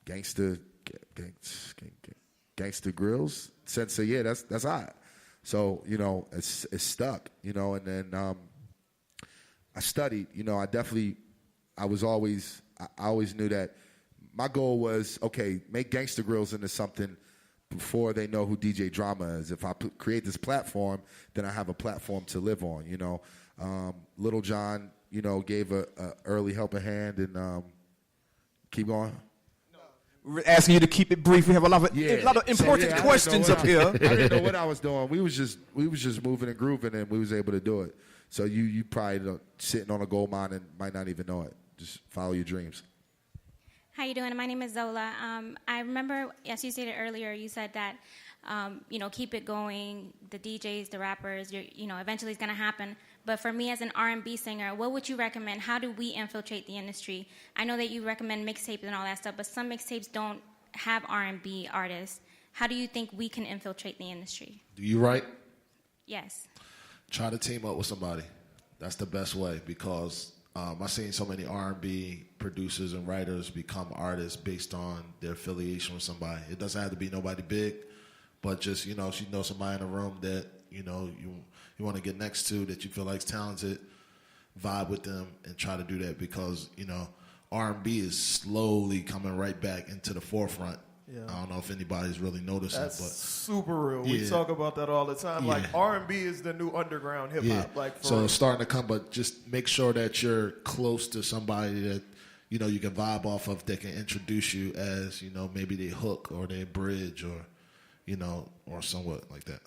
gangster grills. Said, so yeah, that's hot. So it's stuck. And then I studied. I always knew that my goal was, okay, make Gangsta Grills into something before they know who DJ Drama is. If I create this platform, then I have a platform to live on. Little John, gave a early helping hand, and keep going. We're asking you to keep it brief. We have a lot of important questions up here. I didn't know what I was doing. We was just moving and grooving, and we was able to do it. So you probably sitting on a gold mine and might not even know it. Just follow your dreams. How you doing? My name is Zola. I remember, as you stated earlier, you said that, keep it going. The DJs, the rappers, eventually it's going to happen. But for me as an R&B singer, what would you recommend? How do we infiltrate the industry? I know that you recommend mixtapes and all that stuff, but some mixtapes don't have R&B artists. How do you think we can infiltrate the industry? Do you write? Yes. Try to team up with somebody. That's the best way, because I've seen so many R&B producers and writers become artists based on their affiliation with somebody. It doesn't have to be nobody big, but just, if you know somebody in the room that, you want to get next to, that you feel like is talented, vibe with them and try to do that, because, R&B is slowly coming right back into the forefront. Yeah. I don't know if anybody's really noticing it, but super real. Yeah. We talk about that all the time. Yeah. Like, R&B is the new underground hip hop. Yeah. So it's starting to come, but just make sure that you're close to somebody that you can vibe off of, that can introduce you as maybe their hook or their bridge or or somewhat like that.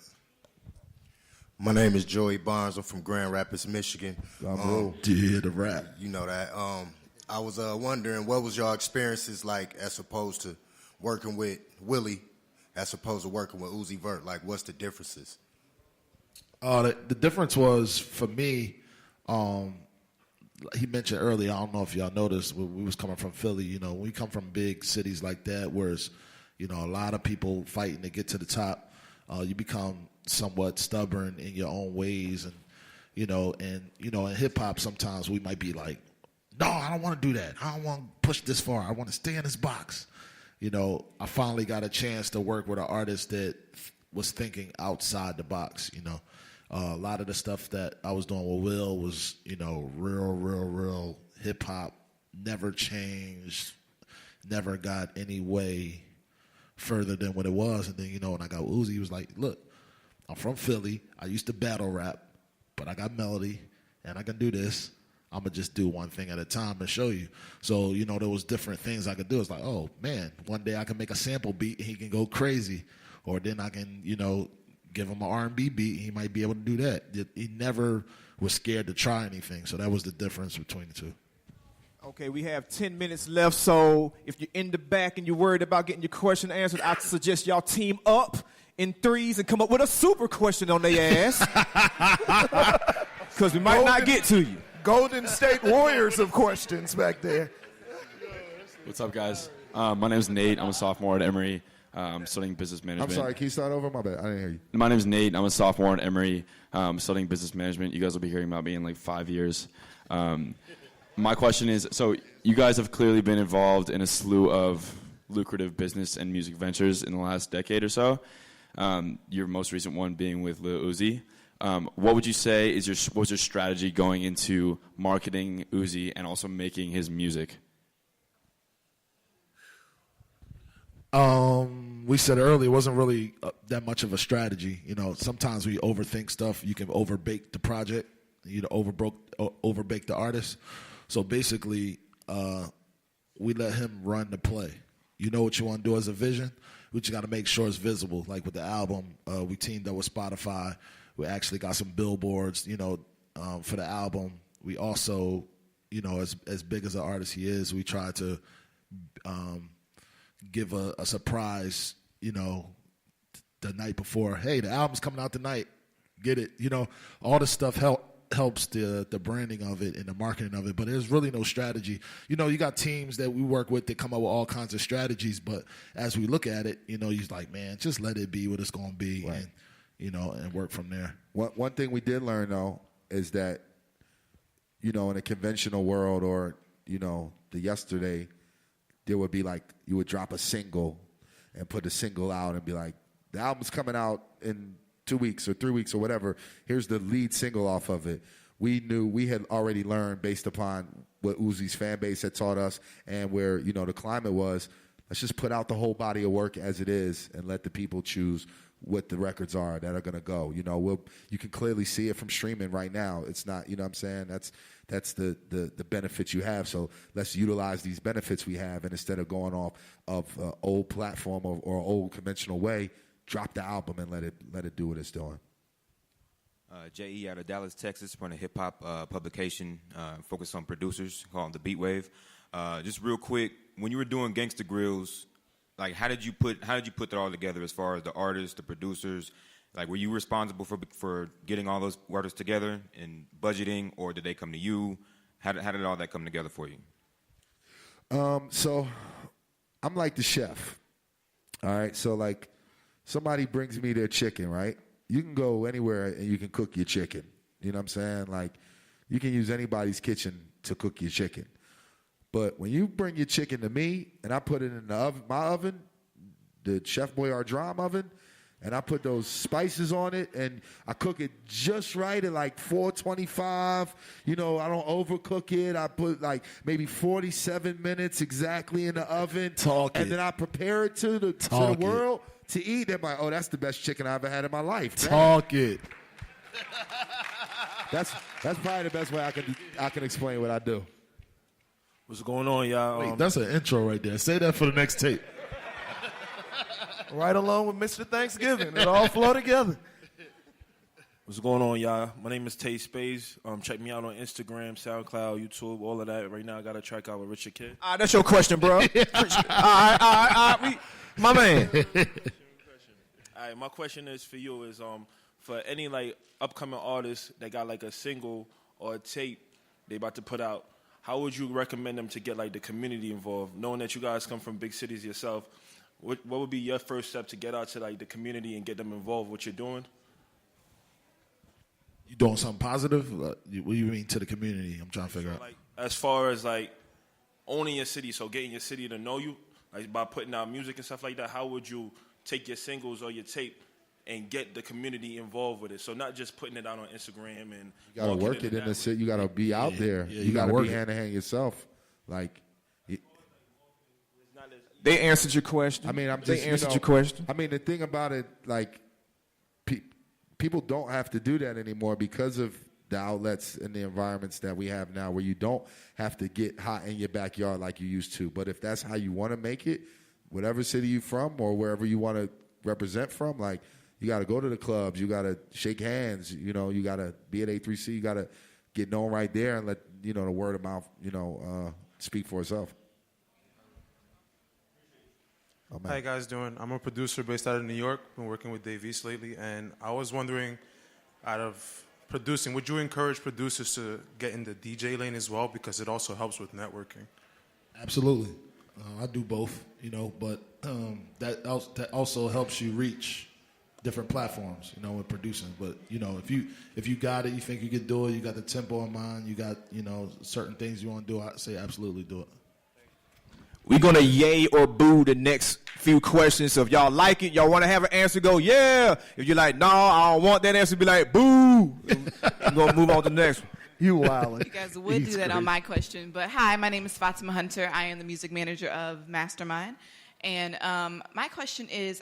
My name is Joey Barnes. I'm from Grand Rapids, Michigan. The rap. You know that. I was wondering, what was your experiences like as opposed to working with Willie as opposed to working with Uzi Vert? Like, what's the differences? The difference was, for me, he mentioned earlier, I don't know if y'all noticed, we was coming from Philly. When we come from big cities like that, where it's, a lot of people fighting to get to the top, you become somewhat stubborn in your own ways. And, in hip-hop, sometimes we might be like, no, I don't want to do that. I don't want to push this far. I want to stay in this box. I finally got a chance to work with an artist that was thinking outside the box. A lot of the stuff that I was doing with Will was, real hip hop, never changed, never got any way further than what it was. And then, when I got with Uzi, he was like, look, I'm from Philly. I used to battle rap, but I got melody and I can do this. I'm going to just do one thing at a time and show you. So, there was different things I could do. It's like, oh, man, one day I can make a sample beat and he can go crazy. Or then I can, give him an R&B beat. He might be able to do that. He never was scared to try anything. So that was the difference between the two. Okay, we have 10 minutes left. So if you're in the back and you're worried about getting your question answered, I suggest y'all team up in threes and come up with a super question on their ass. Because we might not get to you. Golden State Warriors of questions back there. What's up, guys? My name is Nate. I'm a sophomore at Emory. I'm studying business management. I'm sorry, can you start over? My bad, I didn't hear you. My name is Nate. I'm a sophomore at Emory, studying business management. You guys will be hearing about me in like 5 years. My question is, so you guys have clearly been involved in a slew of lucrative business and music ventures in the last decade or so. Your most recent one being with Lil Uzi. What would you say was your strategy going into marketing Uzi and also making his music? We said earlier, it wasn't really that much of a strategy. You know, sometimes we overthink stuff. You can overbake the project. You know, overbake the artist. So basically, we let him run the play. You know what you want to do as a vision. We just got to make sure it's visible. Like with the album, we teamed up with Spotify. We actually got some billboards, you know, for the album. We also, you know, as big as an artist he is, we try to give a surprise, you know, the night before. Hey, the album's coming out tonight. Get it. You know, all this stuff helps the branding of it and the marketing of it, but there's really no strategy. You know, you got teams that we work with that come up with all kinds of strategies, but as we look at it, you know, you're like, man, just let it be what it's going to be, right. And, you know, and work from there. One thing we did learn, though, is that, you know, in a conventional world or, you know, the yesterday, there would be like, you would drop a single and put the single out and be like, the album's coming out in 2 weeks or 3 weeks or whatever. Here's the lead single off of it. We knew, we had already learned based upon what Uzi's fan base had taught us and where, you know, the climate was, let's just put out the whole body of work as it is and let the people choose what the records are that are going to go. You know, you can clearly see it from streaming right now. It's not, you know what I'm saying? That's the benefits you have. So let's utilize these benefits we have, and instead of going off of old platform or old conventional way, drop the album and let it do what it's doing. J.E. out of Dallas, Texas, from a hip-hop publication focused on producers called The Beat Wave. Just real quick, when you were doing Gangsta Grills, like how did you put that all together as far as the artists, the producers? Like, were you responsible for getting all those artists together and budgeting, or did they come to you? How did all that come together for you? So I'm like the chef. All right, so like somebody brings me their chicken, right? You can go anywhere and you can cook your chicken. You know what I'm saying? Like, you can use anybody's kitchen to cook your chicken. But when you bring your chicken to me and I put it in the oven, my oven, the Chef Boyardee oven, and I put those spices on it and I cook it just right at like 425. You know, I don't overcook it. I put like maybe 47 minutes exactly in the oven. Then I prepare it to the world to eat. They're like, oh, that's the best chicken I ever had in my life. Talk it. That's probably the best way I can explain what I do. What's going on, y'all? Wait, that's an intro right there. Say that for the next tape. Right along with Mr. Thanksgiving. It all flow together. What's going on, y'all? My name is Tay Spades. Check me out on Instagram, SoundCloud, YouTube, all of that. Right now, I got a track out with Richard Kidd. That's your question, bro. All right. My man. All right, my question is for you is for any like upcoming artists that got like a single or a tape they about to put out, how would you recommend them to get like the community involved? Knowing that you guys come from big cities yourself, what would be your first step to get out to like the community and get them involved with what you're doing? You doing something positive? What do you mean to the community? I'm trying to figure out. Like, as far as like owning your city, so getting your city to know you, like by putting out music and stuff like that, how would you take your singles or your tape and get the community involved with it? So not just putting it out on Instagram and you gotta work it in the city. You gotta be out there. Yeah, you gotta work be it. hand in hand yourself. Like, They answered your question. I mean, they answered your question. I mean, the thing about it, like, people don't have to do that anymore because of the outlets and the environments that we have now, where you don't have to get hot in your backyard like you used to. But if that's how you want to make it, whatever city you're from or wherever you want to represent from, like, you got to go to the clubs. You got to shake hands. You know, you got to be at A3C. You got to get known right there and let, you know, the word of mouth, you know, speak for itself. How you guys doing? I'm a producer based out of New York. Been working with Dave East lately, and I was wondering, out of producing, would you encourage producers to get in the DJ lane as well, because it also helps with networking? Absolutely. I do both, you know, but that also helps you reach different platforms, you know, with producing. But, you know, if you got it, you think you could do it, you got the tempo in mind, you got, you know, certain things you want to do, I'd say absolutely do it. We're going to yay or boo the next few questions. So if y'all like it, y'all want to have an answer, go, yeah. If you're like, no, I don't want that answer, be like, boo. We're going to move on to the next one. You wildin'. You guys would do that on my question. But hi, my name is Fatima Hunter. I am the music manager of Mastermind. And my question is,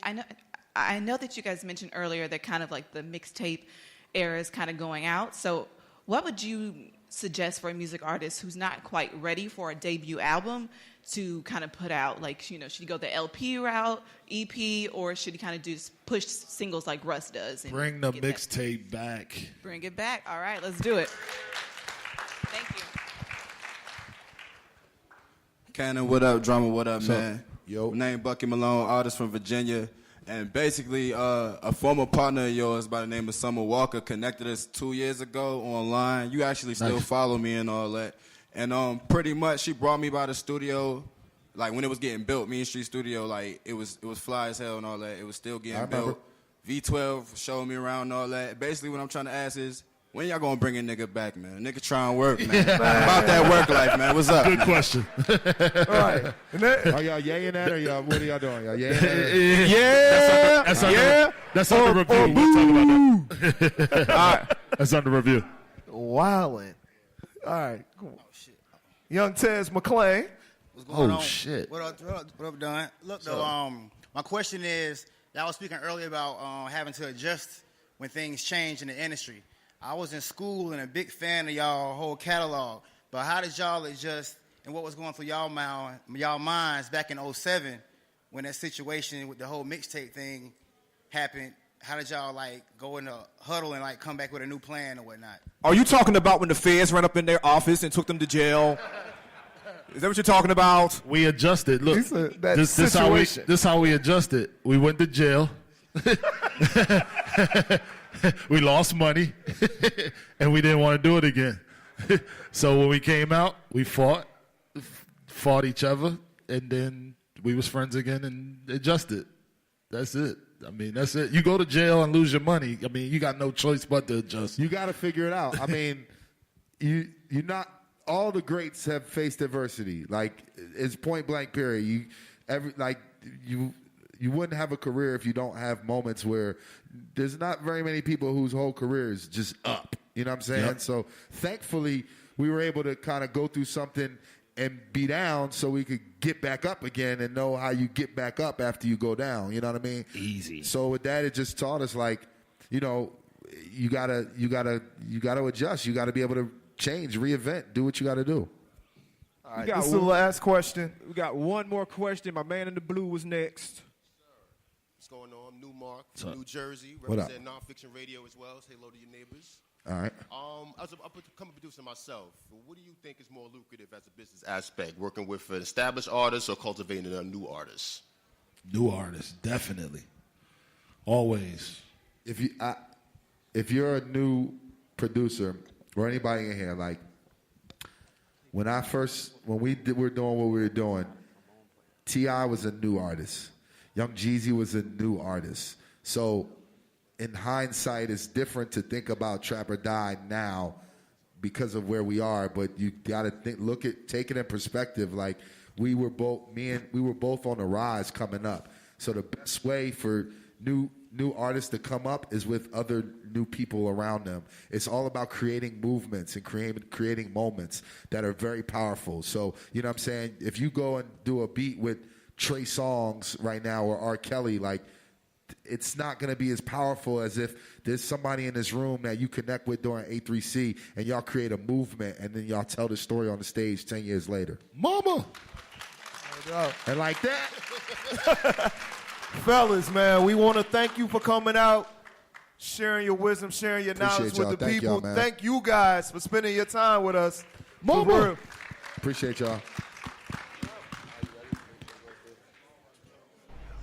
I know that you guys mentioned earlier that kind of like the mixtape era is kind of going out. So what would you suggest for a music artist who's not quite ready for a debut album to kind of put out? Like, should he go the LP route, EP, or should he kind of push singles like Russ does? And Bring the mixtape back. Bring it back. All right, let's do it. Thank you. Cannon, what up? Drama, what up, What's man? up? Yo. My name Bucky Malone, artist from Virginia. And basically, a former partner of yours by the name of Summer Walker connected us 2 years ago online. You actually still follow me and all that. And pretty much, she brought me by the studio, like when it was getting built, Mean Street Studio. Like it was fly as hell and all that. It was still getting built. V12 showed me around and all that. Basically, what I'm trying to ask is, when y'all gonna bring a nigga back, man? A nigga trying to work, man. About that work life, man. What's up? Good question. All right. Are y'all yaying that or y'all? What are y'all doing? Y'all yaying that? That's under review. We'll talk about that. All right. That's under review. Wildin'. All right. Cool. Young Tez McClain. What's going on? Oh, shit. What up, Don? Look, though, my question is, y'all was speaking earlier about having to adjust when things change in the industry. I was in school and a big fan of y'all whole catalog, but how did y'all adjust and what was going through y'all minds back in 2007 when that situation with the whole mixtape thing happened? How did y'all like go in a huddle and like come back with a new plan or whatnot? Are you talking about when the feds ran up in their office and took them to jail? Is that what you're talking about? We adjusted. Look, that this how we adjusted. We went to jail. We lost money, and we didn't want to do it again. So when we came out, we fought each other, and then we was friends again and adjusted. That's it. I mean, that's it. You go to jail and lose your money. I mean, you got no choice but to adjust. You got to figure it out. I mean, you're not. All the greats have faced adversity. Like it's point blank. Period. You wouldn't have a career if you don't have moments where there's not very many people whose whole career is just up. You know what I'm saying? Yep. So thankfully, we were able to kind of go through something and be down so we could get back up again and know how you get back up after you go down. You know what I mean? Easy. So with that, it just taught us like, you know, you gotta adjust. You gotta be able to change, reinvent, do what you gotta do. All right, this is the last question. We got one more question. My man in the blue was next. What's going on? New Mark What's from up? New Jersey. What up? Represent Nonfiction Radio as well. Say hello to your neighbors. All right. As a up-and-coming producer myself, what do you think is more lucrative as a business aspect, working with an established artist or cultivating a new artist? New artists, definitely. Always. If you're a new producer or anybody in here, like when we were doing what we were doing, T.I. was a new artist. Young Jeezy was a new artist. So in hindsight, it's different to think about Trap or Die now because of where we are. But you got to take it in perspective. Like we were both on the rise coming up. So the best way for new artists to come up is with other new people around them. It's all about creating movements and creating moments that are very powerful. So, you know what I'm saying? If you go and do a beat with Trey Songz right now or R. Kelly, like, it's not going to be as powerful as if there's somebody in this room that you connect with during A3C and y'all create a movement and then y'all tell the story on the stage 10 years later. Mama! And like that. Fellas, man, we want to thank you for coming out, sharing your wisdom, sharing your Appreciate knowledge y'all. with the Thank people. y'all, man. Thank you guys for spending your time with us. Mama. For real. Appreciate y'all.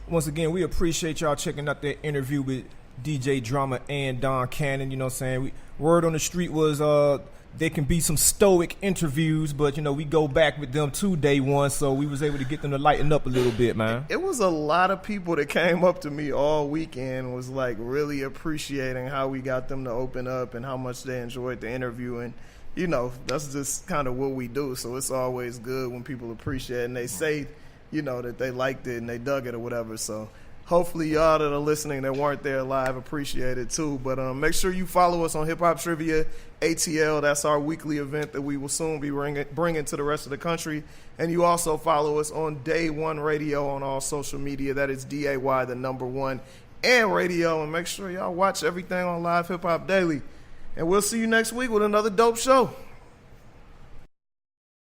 Once again, we appreciate y'all checking out that interview with DJ Drama and Don Cannon. You know what I'm saying? Word on the street was there can be some stoic interviews, but, you know, we go back with them to day one, so we was able to get them to lighten up a little bit, man. It was a lot of people that came up to me all weekend, was like really appreciating how we got them to open up and how much they enjoyed the interview. And, you know, that's just kind of what we do. So it's always good when people appreciate it and they say that they liked it and they dug it or whatever. So hopefully y'all that are listening that weren't there live appreciate it too. But make sure you follow us on Hip Hop Trivia ATL. That's our weekly event that we will soon be bringing to the rest of the country. And you also follow us on Day One Radio on all social media. That is DAY, the number 1, and radio. And make sure y'all watch everything on Live Hip Hop Daily. And we'll see you next week with another dope show.